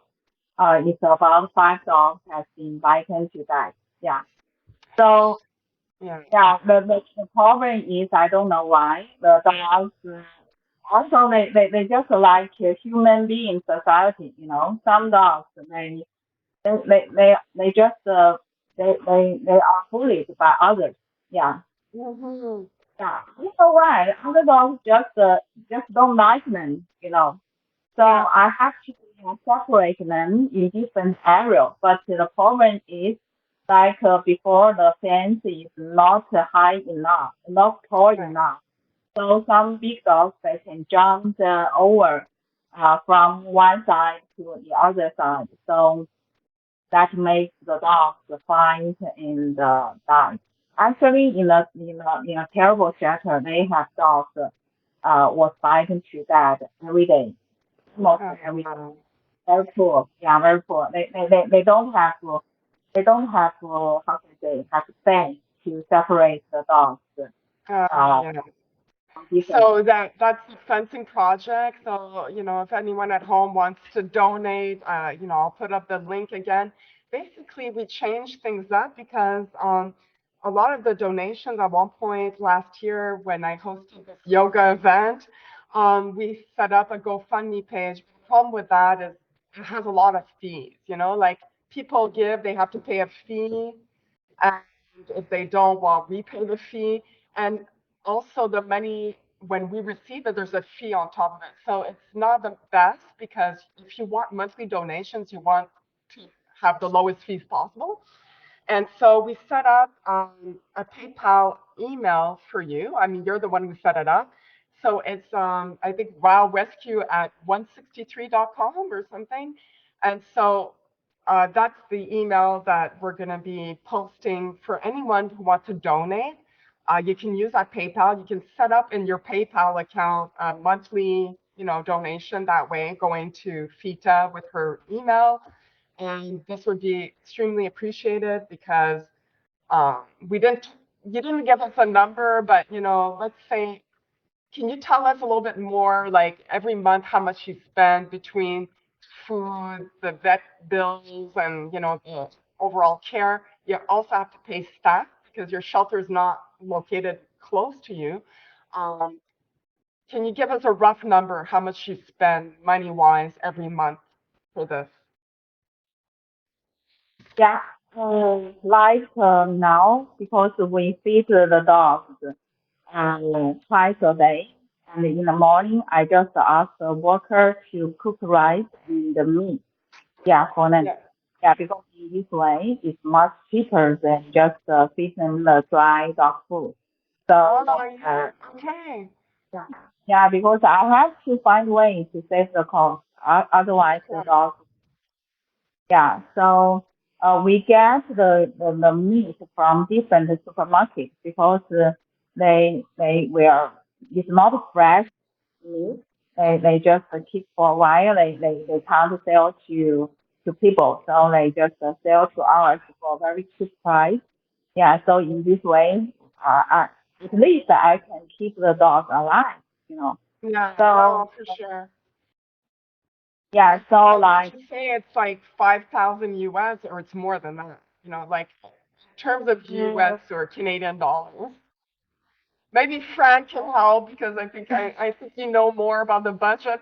it's about five dogs has been bitten to death. Yeah. So Yeah, yeah, the problem is I don't know why the dogs also they just like a human being society. You know, some dogs they just they are bullied by others. Yeah. hmm Yeah, you know why? Other dogs just don't like them, you know. So yeah, I have to separate them in different areas. But the problem is, like before, the fence is not high enough, not tall right. enough. So some big dogs they can jump over from one side to the other side. So that makes the dogs fight and die. Actually, in a terrible shelter, they have dogs was fighting to death every day, almost Oh, every day. wow. Very poor, yeah, very poor. They don't have how can I say have space to separate the dogs uh Yeah. from different. So that's the fencing project. So, if anyone at home wants to donate, I'll put up the link again. Basically, we changed things up because a lot of the donations at one point last year when I hosted this yoga event, we set up a GoFundMe page. The problem with that is it has a lot of fees, like people give, they have to pay a fee, and if they don't, well, we pay the fee. And also the money, when we receive it, there's a fee on top of it. So it's not the best because if you want monthly donations, you want to have the lowest fees possible. And so we set up a PayPal email for you. I mean, you're the one who set it up. So it's, I think, wowrescue at 163.com or something. And so that's the email that we're going to be posting for anyone who wants to donate. You can use that PayPal. You can set up in your PayPal account a monthly, donation that way, going to Fita with her email, and this would be extremely appreciated because we didn't you didn't give us a number, but let's say, can you tell us a little bit more, like every month how much you spend between food, the vet bills, and the overall care? You also have to pay staff because your shelter is not located close to you. um, can you give us a rough number how much you spend money wise every month for this? Yeah, like now because we feed the dogs twice a day, and in the morning I just ask the worker to cook rice and the meat. Yeah, for them. Yeah. Yeah, because in this way it's much cheaper than just feed them the dry dog food. So Oh, yeah. Okay. yeah, yeah, because I have to find ways to save the cost. Otherwise, the Okay. dog. Yeah, so we get the meat from different supermarkets because they will it's not fresh meat. They just keep for a while. They can't sell to people, so they just sell to us for a very cheap price. Yeah, so in this way, at least I can keep the dog alive, you know. Yeah, So no, for sure. yeah, And so would like you say it's like 5,000 US or it's more than that? Like in terms of mm, US or Canadian dollars? Maybe Frank can help because I think you know more about the budget.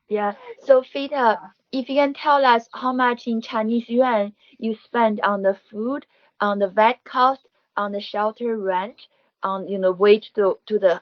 Yeah. So Fita, yeah, if you can tell us how much in Chinese yuan you spend on the food, on the vet cost, on the shelter rent, on wage to the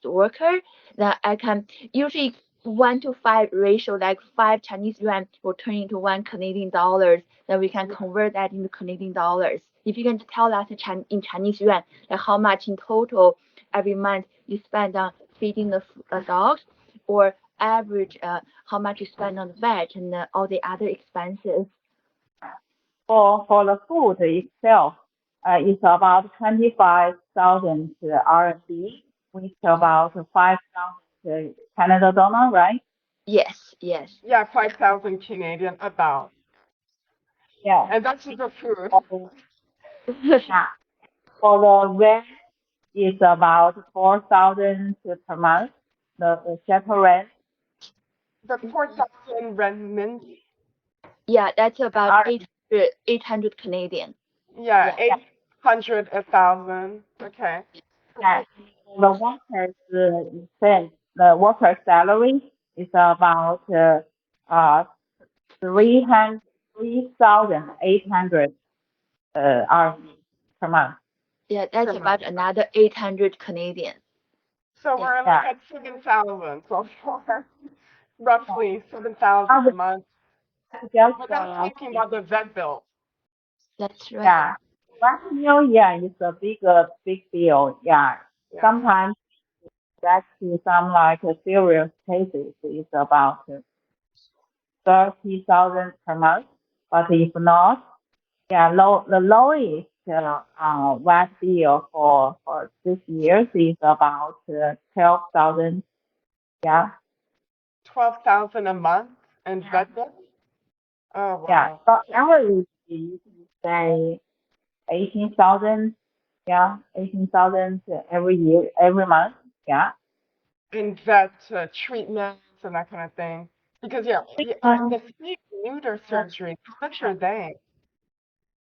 worker, then I can usually 1 to 5 ratio, like 5 Chinese yuan will turn into 1 Canadian dollars. Then we can convert that into Canadian dollars. If you can tell us in Chinese yuan, like how much in total every month you spend on feeding the dogs, or average how much you spend on the veg and all the other expenses. for the food itself. It's about 25,000 RMB, which about 5,000 Canada dollar, right? Yes, yes. Yeah, 5,000 Canadian about. Yeah. And that's just the food. For, yeah. For the rent, it's about 4,000 per month. The shelter rent The 4,000 renminbi. Yeah, that's about are 800 Canadian. Yeah, Yeah. 800, 1,000. Okay. yeah. For the workers, the worker salary is about uh 3,800 RMB per month. Yeah, that's Per month. about another 800 Canadian. So Yeah. we're like Yeah. at 7,000 so far. Yeah. Roughly 7,000 a Other month. just Without talking about the vet bill. That's right. yeah. One meal, yeah, is a big deal. Yeah. Yeah. Sometimes back to some like serious cases is about 30,000 per month. But if not, yeah, the lowest WAC bill for this year is about 12,000. Yeah, 12,000 a month and yeah, vet bill? Oh, yeah. wow. So Okay. average is say 18,000. Yeah, 18,000 every year, every month. Yeah. And vet treatments and that kind of thing. Because, yeah, Um, the snake neuter surgery, how much are they?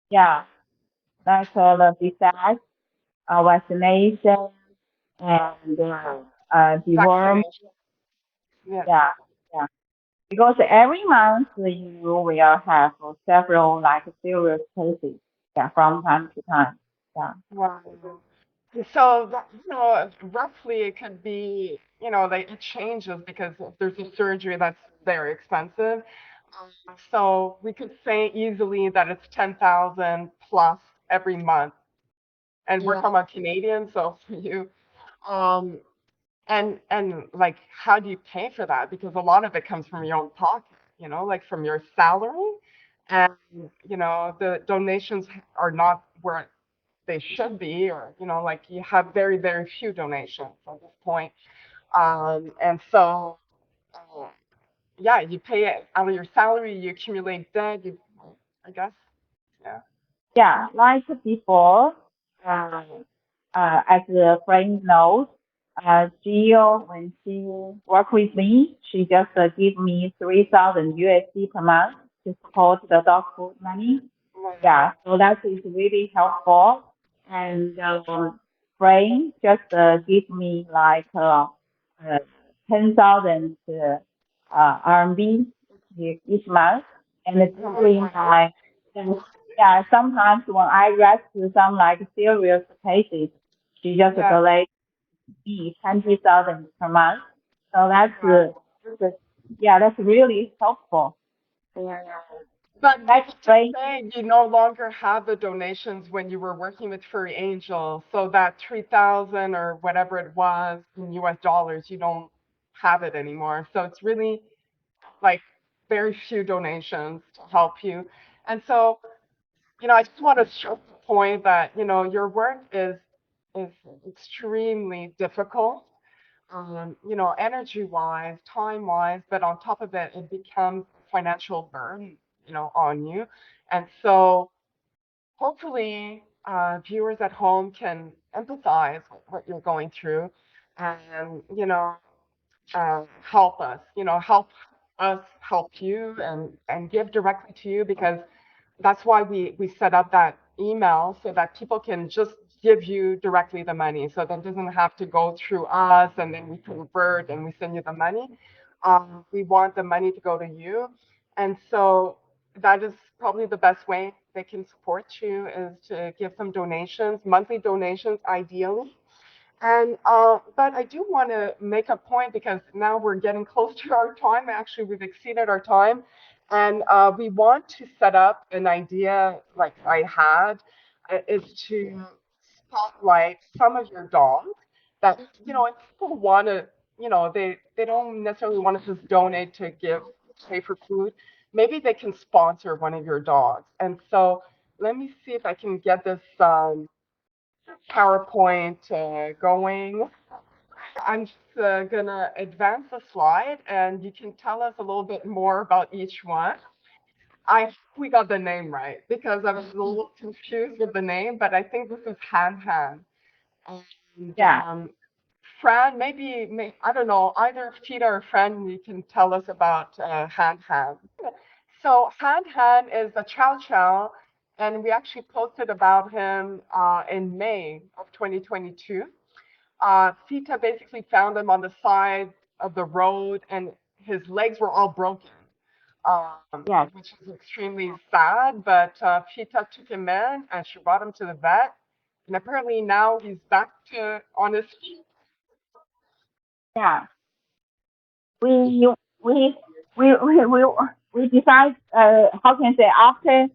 yeah, like the besides vaccination and deworm. Vaccination. Yeah. Yeah, yeah. Because every month you will have several like serious cases. Yeah, from time to time. Yeah. Wow. So, roughly it could be, it changes because if there's a surgery that's very expensive. So we could say easily that it's 10,000 plus every month. And we're Yeah. talking about Canadian, so for you, um, and like, how do you pay for that? Because a lot of it comes from your own pocket, like from your salary, and the donations are not where they should be, or like you have very, very few donations at this point. And so, uh, yeah, you pay it out of your salary, you accumulate debt, I guess, yeah. Yeah, like before, uh, as a friend knows, Gio, when she worked with me, she just give me 3,000 USD per month to support the dog food money. Yeah, Wow. so that is really helpful. And Brain just give me like 10,000 RMB each month. And during my, yeah, sometimes when I rescue some like serious cases, she just Yeah. collect me 20,000 per month. So that's yeah, that's really helpful. Yeah. But you That's have to great. say you no longer have the donations when you were working with Furry Angel. So that 3,000 or whatever it was in US dollars, you don't have it anymore. So it's really like very few donations to help you. And so, I just want to stress the point that, your work is extremely difficult, energy wise, time wise, but on top of it, it becomes financial burden, on you. And so hopefully, viewers at home can empathize with what you're going through and, help us, help us help you and give directly to you because that's why we set up that email so that people can just give you directly the money. So that doesn't have to go through us and then we convert and we send you the money. We want the money to go to you. And so that is probably the best way they can support you is to give some donations, monthly donations ideally. And but I do want to make a point because now we're getting close to our time. Actually, we've exceeded our time, and we want to set up an idea like I had is to spotlight some of your dogs that if people want to, they don't necessarily want to just donate to give pay for food. Maybe they can sponsor one of your dogs, and so let me see if I can get this PowerPoint going. I'm just gonna advance the slide, and you can tell us a little bit more about each one. I hope we got the name right because I was a little confused with the name, but I think this is Han Han. And Yeah, Fran, I don't know, either Fita or Fran, you can tell us about Han Han. So Han Han is a Chow Chow, and we actually posted about him in May of 2022. Fita basically found him on the side of the road, and his legs were all broken, yes, which is extremely sad. But Fita took him in, and she brought him to the vet, and apparently now he's back to on his feet. yeah. we we we we decide how can I say after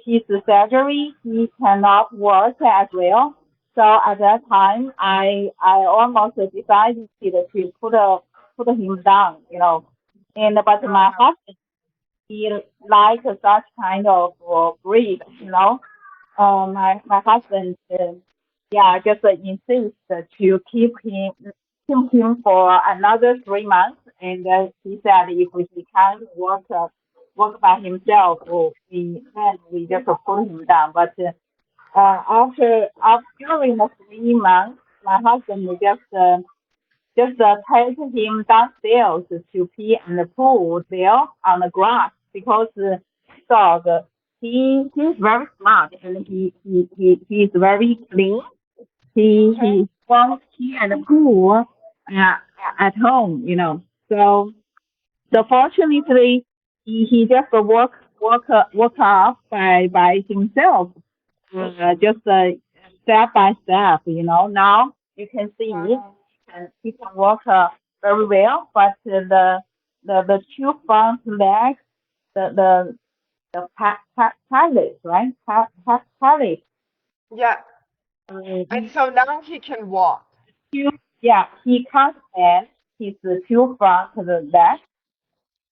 his surgery he cannot work as well. So at that time I almost decided to put him down, you know. And but my husband he like such kind of breed, you know. My husband, yeah, just insist to keep him for another 3 months, and he said if he can't work by himself, we just put him down. But after during the 3 months, my husband just take him downstairs to pee and poo there on the grass because dog he's very smart and he's very clean. Okay. He wants pee and poo at home, you know. So fortunately he just work up by himself, just step by step, you know. Now you can see Wow. he can walk very well, but the two front legs, the palate, right? Palate, Yeah. And uh, so now he can walk. two, yeah, he can't stand his two front legs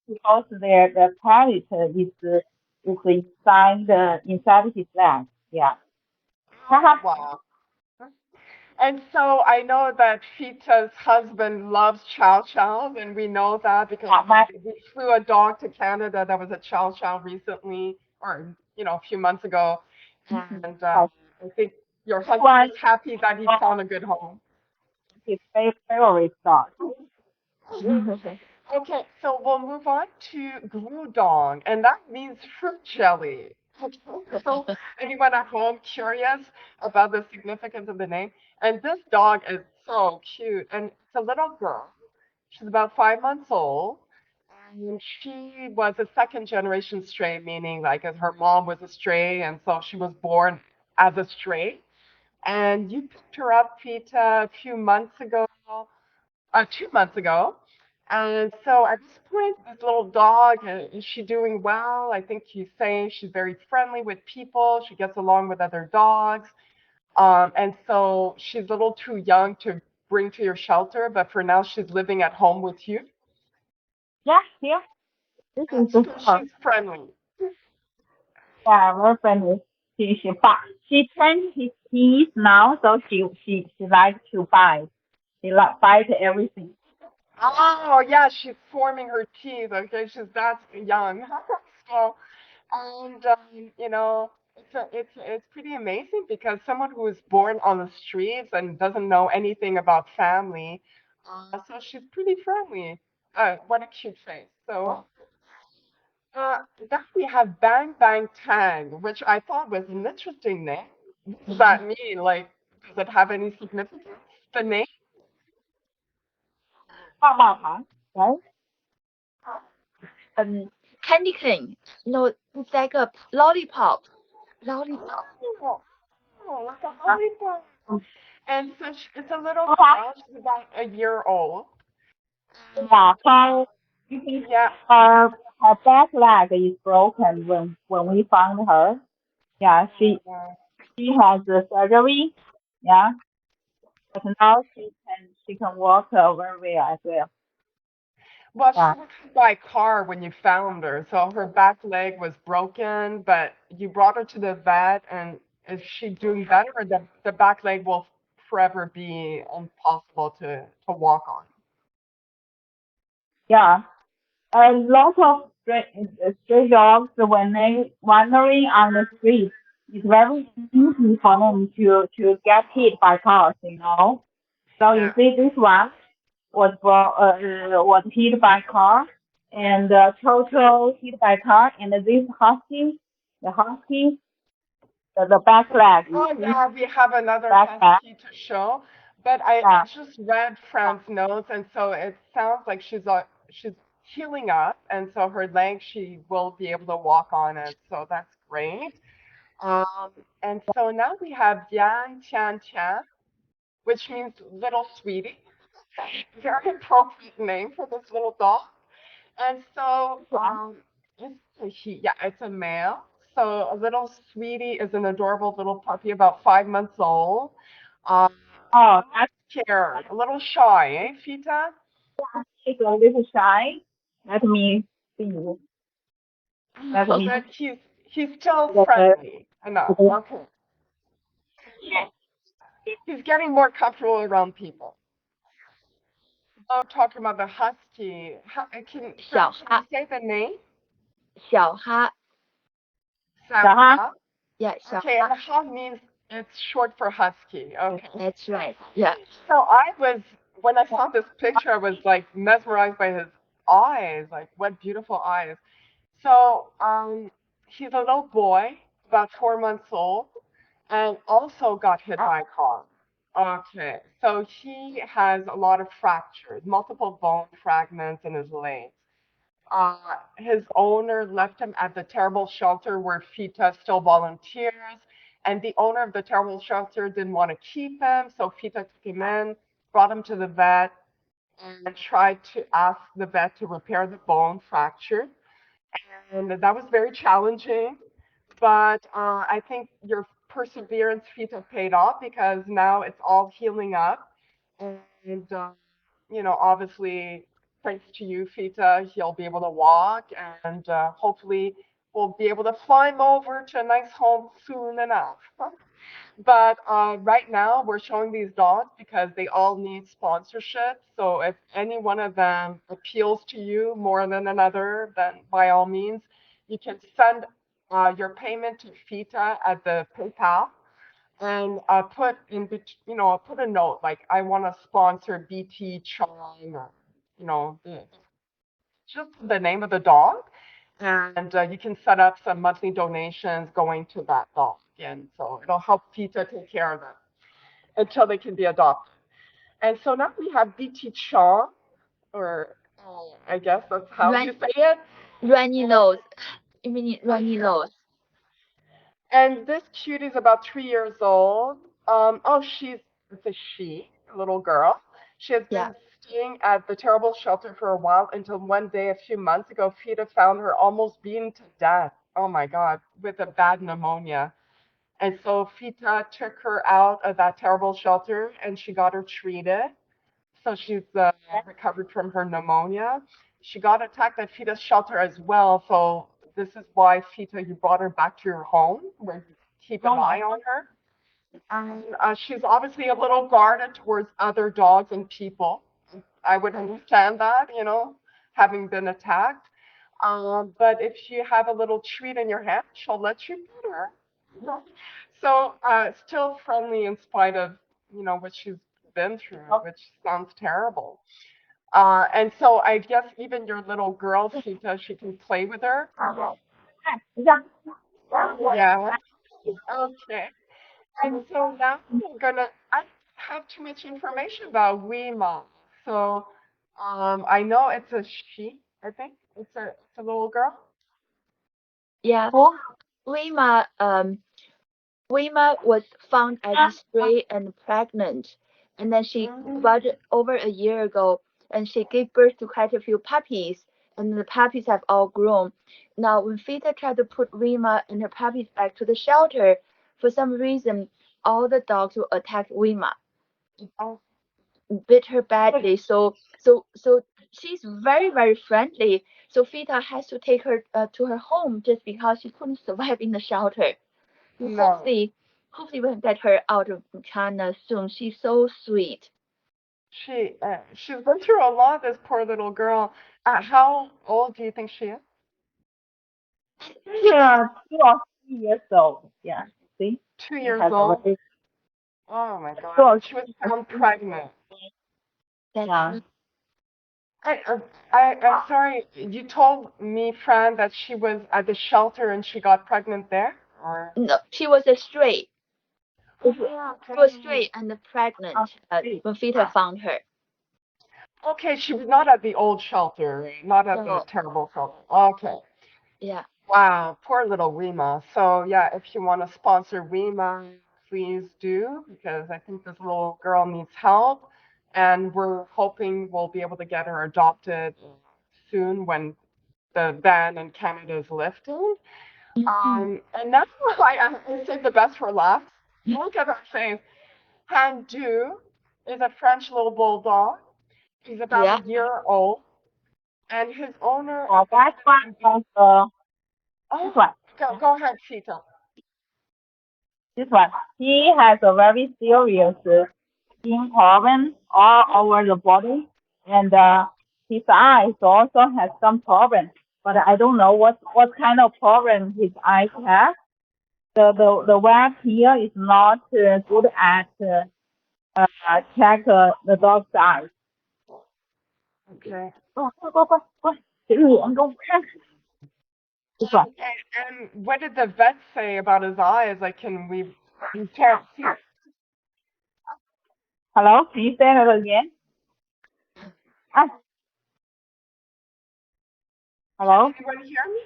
because the palate is inside his leg. Yeah, Oh, perhaps wow. And so I know that Fita's husband loves Chow Chows, and we know that because yeah, my we flew a dog to Canada that was a Chow Chow recently, or a few months ago. And yes, I think your this husband one is happy that he found a good home. is his favorite dog. Okay, so we'll move on to Grudong, and that means fruit jelly. Okay, so anyone at home curious about the significance of the name? And this dog is so cute, and it's a little girl. She's about 5 months old, and she was a second generation stray, meaning like as her mom was a stray, and so she was born as a stray. And you picked her up, Peta, a few months ago, 2 months ago. And so at this point, this little dog, is she doing well? I think he's saying she's very friendly with people. She gets along with other dogs. And so she's a little too young to bring to your shelter, but for now, she's living at home with you. Yeah, yeah, this And is the so her. she's friendly. Yeah, very friendly. But she changed his teeth now, so she likes to bite. She like bite everything. Oh, yeah, she's forming her teeth. Okay, she's that young. So, and it's pretty amazing because someone who was born on the streets and doesn't know anything about family, so she's pretty friendly. What a cute face. So, then we have Bang Bang Tang, which I thought was an interesting name. What does that mean? Like, does it have any significance? The name? 棒棒糖, right? Candy cane. No, it's like a lollipop. Lollipop. Oh, oh, like a Uh, lollipop. um, And so it's a little uh-huh. girl. She's about a year old. Yeah, her, you see, Yeah. her, her back leg is broken when we found her. Yeah, Oh, wow. she has the surgery. Yeah, but now she can walk very well as well. Well, she Yeah, was hit by a car when you found her, so her back leg was broken, but you brought her to the vet, and is she doing better, or the back leg will forever be impossible to walk on? yeah. A lot of stray dogs when they wandering on the street, it's very easy for them to get hit by cars, you know. So you Yeah. see, this one was hit by car, and total hit by car, and this husky, the husky, the back leg, you Oh see, yeah, we have another back leg, husky to show, but I yeah, just read Fran's notes, and so it sounds like she's healing up, and so her leg she will be able to walk on it, so that's great. Um, and so now we have Yan Tian Tian, which means little sweetie. Very appropriate name for this little dog. And so, yeah. it's a he, yeah, it's a male. So a little sweetie is an adorable little puppy, about 5 months old. Um, Oh, that's scared, a little shy, eh, Fita? it's a little shy. Let me see. Let me. But he's still Uh, friendly enough. Okay, he's getting more comfortable around people. Oh, talking about the husky. Fran, can you 小哈 say the name? 小哈 uh-huh. Saha. yeah Okay, and 小哈 Ha means it's short for husky. Okay. that's right yeah So when I saw this picture, I was like mesmerized by his eyes. Like, what beautiful eyes. So, he's a little boy, about 4 months old, and also got hit by a car. Okay, so he has a lot of fractures, multiple bone fragments in his legs. His owner left him at the terrible shelter where Fita still volunteers, and the owner of the terrible shelter didn't want to keep him, so Fita took him in, brought him to the vet, and tried to ask the vet to repair the bone fracture. And that was very challenging, but I think your perseverance, Fita, paid off because now it's all healing up. And obviously, thanks to you, Fita, he'll be able to walk, and hopefully we'll be able to fly him over to a nice home soon enough. But right now, we're showing these dogs because they all need sponsorship. So if any one of them appeals to you more than another, then by all means, you can send your payment to Fita at the PayPal and put a note like I want to sponsor BT Chong or just the name of the dog, and you can set up some monthly donations going to that dog, and so it'll help Fita take care of them until they can be adopted. And so now we have BT Chong, or I guess that's how run you say it. runny nose you mean runny nose And this cutie is about 3 years old. It's a she, a little girl. She has yeah been staying at the terrible shelter for a while until one day, a few months ago, Fita found her almost beaten to death. Oh my God, with a bad pneumonia. And so Fita took her out of that terrible shelter and she got her treated. So she's recovered from her pneumonia. She got attacked at Fita's shelter as well. So this is why Fita, you brought her back to your home where you keep an eye on her. And she's obviously a little guarded towards other dogs and people. I would understand that, having been attacked. But if you have a little treat in your hand, she'll let you pet her. So still friendly in spite of what she's been through, which sounds terrible. And so I guess even your little girl, she can play with her. Yeah. Okay. And so now I don't have too much information about Weema. So I know it's a she, I think. It's a little girl. yeah Wima Wima was found as a stray and pregnant, and then she Mm, about over a year ago, and she gave birth to quite a few puppies, and the puppies have all grown. Now, when Fita tried to put Wima and her puppies back to the shelter, for some reason, all the dogs will attack Wima. oh, bit her badly. So she's very very friendly. So Fita has to take her to her home just because she couldn't survive in the shelter. So No. hopefully we can get her out of China soon. She's so sweet. She's been through a lot, this poor little girl. How old do you think she is? Yeah, 2 or 3 years old. Yeah, see, Two she years has a old? very Oh my God. two or And she was three has found pregnant. That's yeah. true. I'm sorry, you told me, Fran, that she was at the shelter and she got pregnant there? Or? No, she was a stray. It's Oh, She was okay. stray and pregnant three. when Fita Yeah. found her. Okay, she was not at the old shelter, not at the So terrible shelter. Okay. yeah. Wow, poor little Rima. So yeah, if you want to sponsor Rima, please do, because I think this little girl needs help, and we're hoping we'll be able to get her adopted soon when the ban in Canada is lifted. Hmm. And now I saved the best for last. Look at that face. Handu is a French little bulldog. He's about a Yeah. year old, and his owner That's adopted one him. of this Oh, one. go Yeah, go ahead, Sita. this one. He has a very serious skin problem all over the body, and his eyes also has some problem. But I don't know what kind of problem his eyes have. The web here is not good at check the dog's eyes. Okay. Go, cái lượng công khác. This one. And what did the vet say about his eyes? Like, we can't see. Hello, can you say that again? Ah, Can hello? anyone hear me?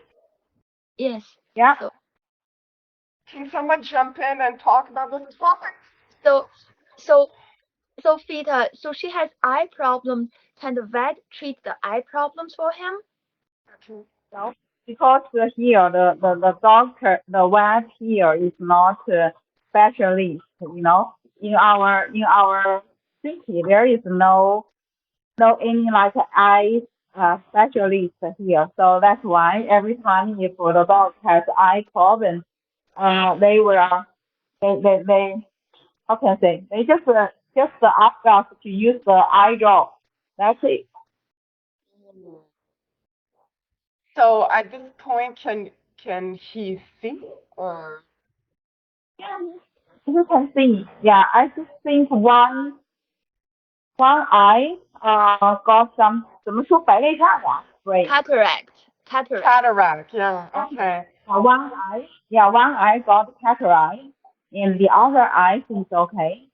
Yes. Yeah. So Can someone jump in and talk about this topic? so so so Fita. So she has eye problems. Can the vet treat the eye problems for him? Okay. No, because here the doctor the vet here is not specialist. You know, in our city there is no any like eye specialist here. So that's why every time if the dog has eye problem, they will they how can I say they just ask us to use the eye drop. That's it. So at this point, can he see or? Yeah, you can see. Yeah, I just think one eye got some 怎么说白内障啊？Right. Cataract. Cataract. Cataract, yeah, okay. One eye got cataract, and the other eye is okay.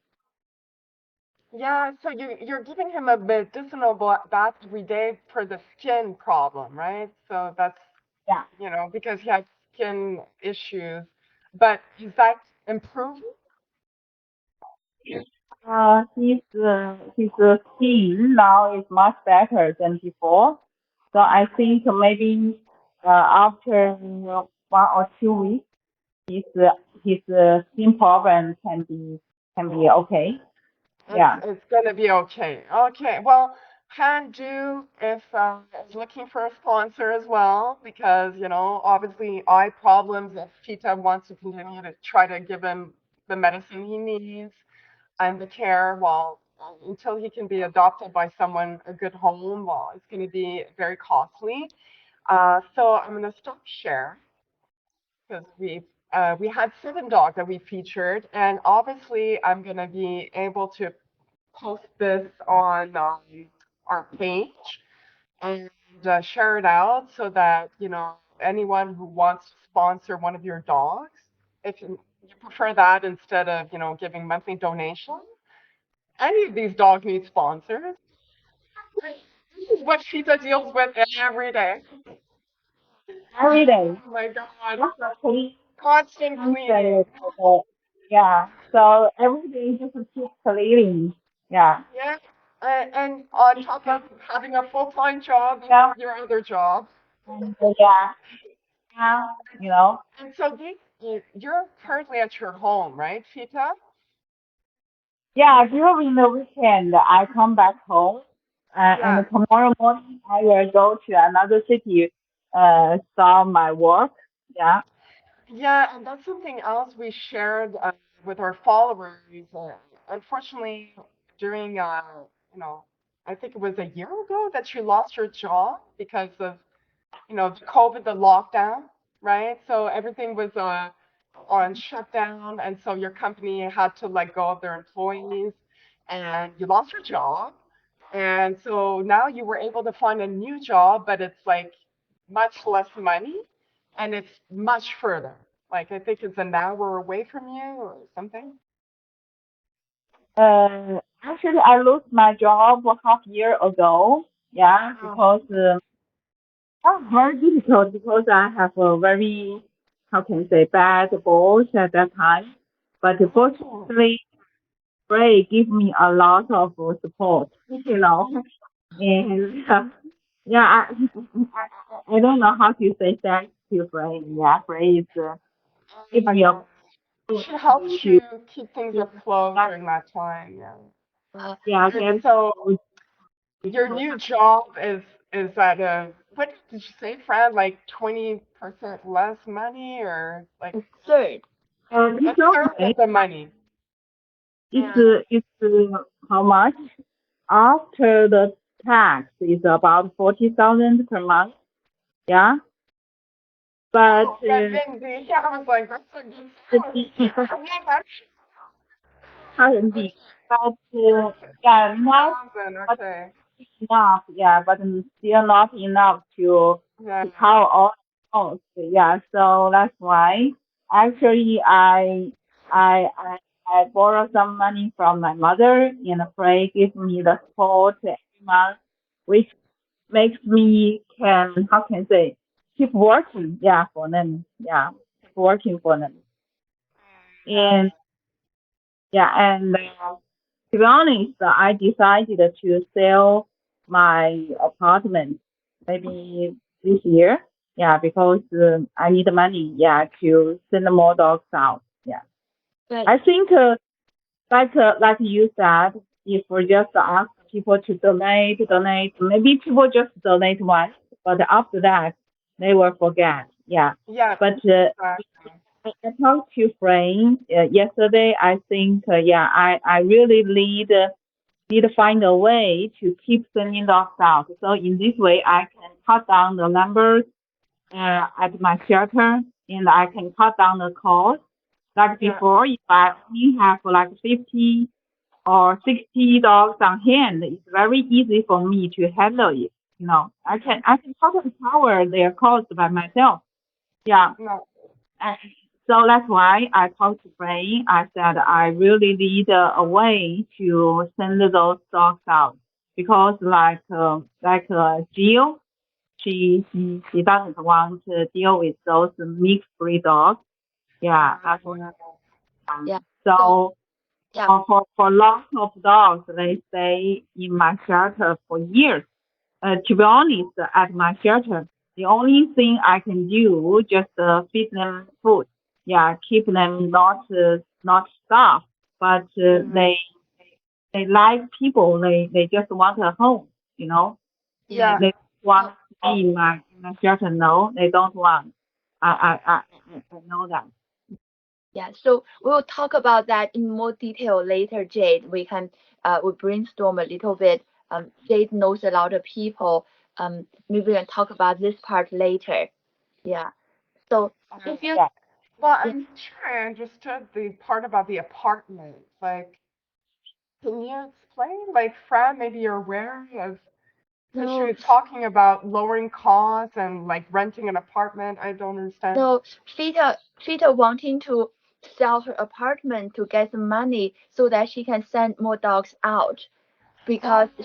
Yeah, so you're giving him a medicinal bath every day for the skin problem, right? So that's, Yeah. because he had skin issues. But is that improving? His skin now is much better than before. So I think maybe after 1 or 2 weeks, his skin problem can be okay. It's Yeah. it's gonna be okay. Okay. Well, can do if is looking for a sponsor as well because obviously eye problems. If Cheetah wants to continue to try to give him the medicine he needs and the care while until he can be adopted by someone a good home. Well, it's going to be very costly. So I'm going to stop share because we had 7 dogs that we featured, and obviously I'm going to be able to post this on our page and share it out so that anyone who wants to sponsor one of your dogs, if you prefer that instead of giving monthly donations, any of these dogs need sponsors. This is what Sheeta deals with every day. Every day. Oh my God, Just a clean, constant cleaning. say yeah. So every day just keep cleaning. Yeah. Yeah, and on top of having a full-time job, you Yeah. have your other job. And yeah. Yeah. You know. And so you're currently at your home, right, Fita? Yeah, during the weekend, I come back home, and Yeah. tomorrow morning I will go to another city, start my work. Yeah. Yeah, and that's something else we shared with our followers. Unfortunately, during you know, I think it was a year ago that you lost your job because of, the COVID, the lockdown, right? So everything was on shutdown, and so your company had to let go of their employees, and you lost your job. And so now you were able to find a new job, but it's like much less money and it's much further. Like I think it's an hour away from you or something. Actually, I lost my job a half year ago. Yeah, Oh, because very difficult because I have a very, how can I say, bad boss at that time. But oh, fortunately, Ray give me a lot of support, and yeah, I don't know how to say thanks to Ray. Yeah, Ray is give me a yeah. She helped to you keep things afloat during that time. Yeah. Uh, yeah, And get so your new job is at what did you say, Fran? Like 20% less money or like third. a it's third okay. of the money. It's Yeah. how much after the tax is about 40,000 per month. Yeah, but Oh, renminbi. Yeah, I was like, that's a good salary. the Yeah, that's currently, but yeah, not 40,000. not Okay. enough. Yeah, but still not enough Yeah. to cover all costs. Yeah, so that's why actually I I borrow some money from my mother and pray give me the support every month, which makes me can how can I say keep working. Yeah, for them. Yeah, keep working for them. Yeah. And yeah, and to be honest, I decided to sell my apartment maybe this year. Yeah, because I need money. Yeah, to send more dogs out. Yeah, But I think like you said, if we just ask people to donate, maybe people just donate once, but after that they will forget. Yeah, Yeah. but Exactly. I talked to friends yesterday. I think yeah, I really need to find a way to keep sending dogs out. So in this way, I can cut down the numbers at my shelter, and I can cut down the cost. Like Yeah. before, if I only have like 50 or 60 dogs on hand, it's very easy for me to handle it. Yeah. I can totally cover their cost by myself. Yeah. No. And so that's why I talked to Ray. I said I really need a way to send those dogs out because Jill, she doesn't want to deal with those mixed breed dogs. Yeah, that's what. Yeah. yeah, so So yeah, for lots of dogs, they stay in my shelter for years. To be honest, at my shelter, the only thing I can do just feed them food. Yeah, keep them not starved, but Hmm. they like people. They just want a home. You know, yeah. Yeah. they want So to be in my shelter. No, they don't want. I know that. yeah, so we'll talk about that in more detail later, Jade. We brainstorm a little bit. Jade knows a lot of people. Maybe we can talk about this part later. Yeah. So Yeah. if you Yeah. Well, yeah, I'm sure I understood the part about the apartment. Like, can you explain? Like, Fran, maybe you're aware of, because she no was talking about lowering costs and like renting an apartment. I don't understand. no Fita wanting to sell her apartment to get some money so that she can send more dogs out because Oh,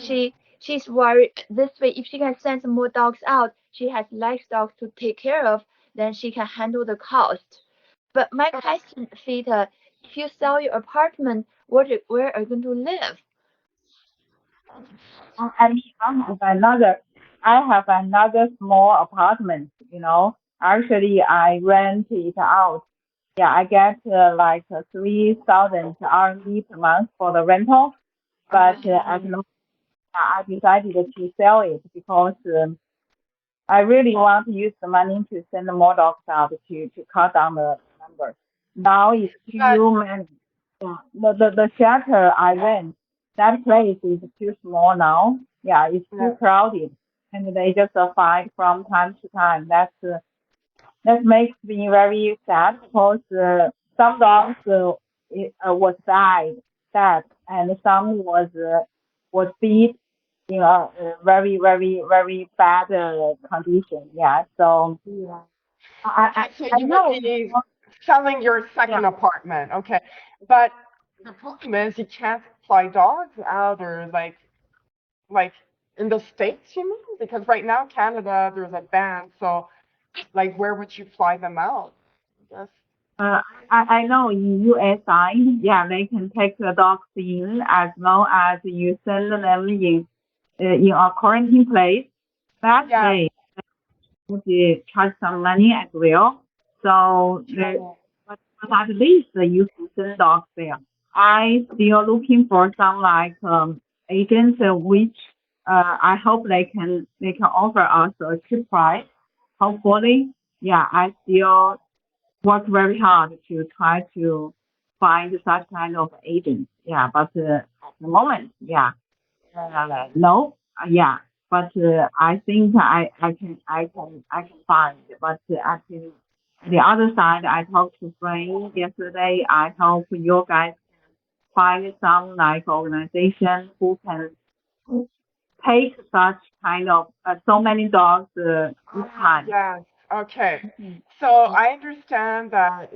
she's worried this way if she can send some more dogs out, she has less dogs to take care of, then she can handle the cost. But my question, Fita, if you sell your apartment, where are you going to live? I mean, I have another small apartment. Actually, I rent it out Yeah, I get like 3,000 RMB per month for the rental, but at Oh, no, I decided to sell it because I really want to use the money to send more dogs out to cut down the numbers. Now it's but too many. Yeah, the shelter I rent, that place is too small now. Yeah, it's too yeah, crowded, and they just fight from time to time. That makes me very sad because some dogs was died, and some was beat in a very bad condition. Yeah, so yeah. I Okay, so I you would know. be selling your Yeah. second apartment. Okay. But the problem is you can't fly dogs out or like in the States, you mean? Because right now Canada there's a ban, so like where would you fly them out? Yes. Uh, I know in USI, yeah, they can take the dogs in as long as you send them in a quarantine place. That Yeah. way, would charge some money as well. So Sure. but at least you can send dogs there. I still looking for some like agents which I hope they can offer us a cheap price. Hopefully, yeah, I still work very hard to try to find such kind of agent. Yeah, but at the moment, yeah, no, yeah, but I think I can find. But at the other side, I talked to friends yesterday. I hope you guys find some like organization who can take such kind of so many dogs each Ah, time. yes. Okay. Mhm. So Yeah. I understand that,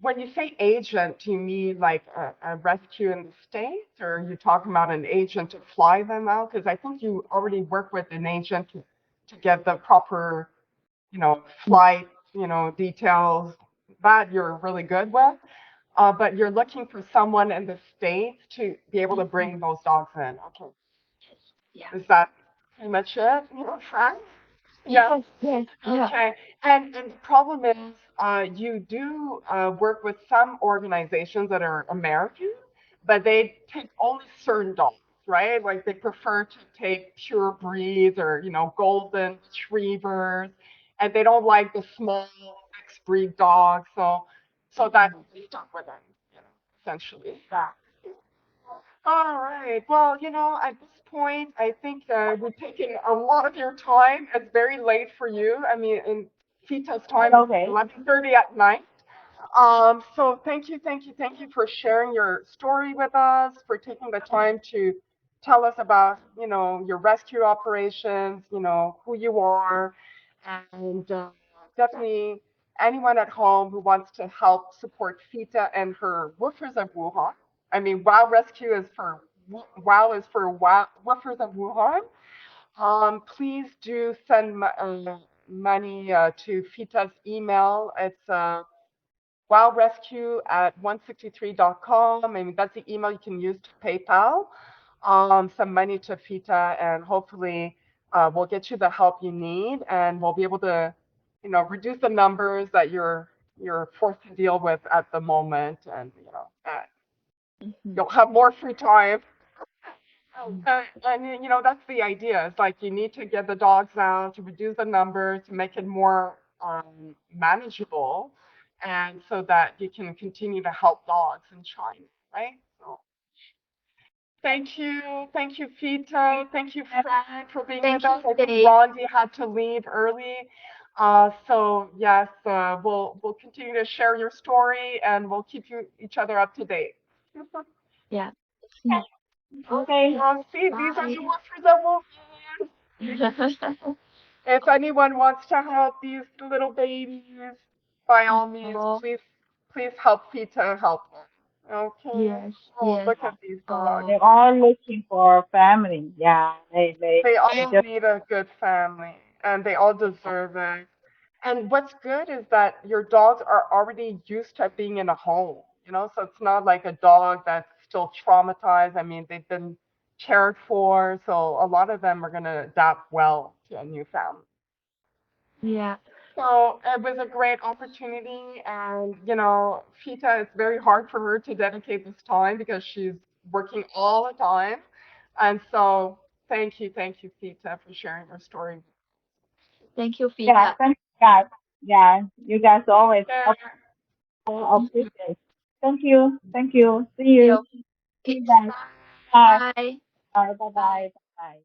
when you say agent, do you mean like a rescue in the States, or are you talking about an agent to fly them out? Because I think you already work with an agent to get the proper, flight, details that you're really good with. But you're looking for someone in the States to be able to bring those dogs in. Okay. Yeah. Is that pretty much it? Frank? Yeah. Yes. Yes. Yeah. Okay. And the problem is, you do work with some organizations that are American, but they take only certain dogs, right? Like they prefer to take pure breeds or, golden retrievers, and they don't like the small mixed breed dogs. So that they stuck with them, essentially. All right. Well, at this point, I think we've taken a lot of your time. It's very late for you. I mean, in Fita's time, it's Okay. 11:30 at night. So thank you for sharing your story with us, for taking the time to tell us about, your rescue operations, who you are, and definitely anyone at home who wants to help support Fita and her Woofers of Wuhan. I mean, WOW Rescue is for WOW is for Woofers of Wuhan. Please do send money to Fita's email. It's wowrescue at 163.com. I mean, that's the email you can use to PayPal some money to Fita, and hopefully we'll get you the help you need, and we'll be able to, reduce the numbers that you're forced to deal with at the moment, and Mhm. you'll have more free time. And that's the idea. It's like you need to get the dogs out to reduce the numbers, to make it more manageable, and so that you can continue to help dogs in China, right? So thank you, Fita, thank you, Fran, for being with Thank us. you, I think Dave. Rondi had to leave early, so yes, we'll continue to share your story, and we'll keep each other up to date. Yeah. See Okay. See, these are Bye. the workers that will. If anyone wants to help these little babies, by all means, Oh, please help Pita help them. Okay. yes. Oh, Yes. look at these dogs. Oh, They're all looking for family. Yeah, They they all just need a good family, and they all deserve it. And what's good is that your dogs are already used to being in a home, so it's not like a dog that's still traumatized. I mean, they've been cared for, so a lot of them are going to adapt well to a new family. yeah. So it was a great opportunity, and Fita, it's very hard for her to dedicate this time because she's working all the time. And so thank you, Fita, for sharing your story. Thank you, Yeah, Fita. thank you guys. Yeah, you guys Take always care. appreciate. Thank you. Thank you. See See you. you. See Okay, you guys. Bye. bye. Bye. Bye. Bye. Bye. Bye.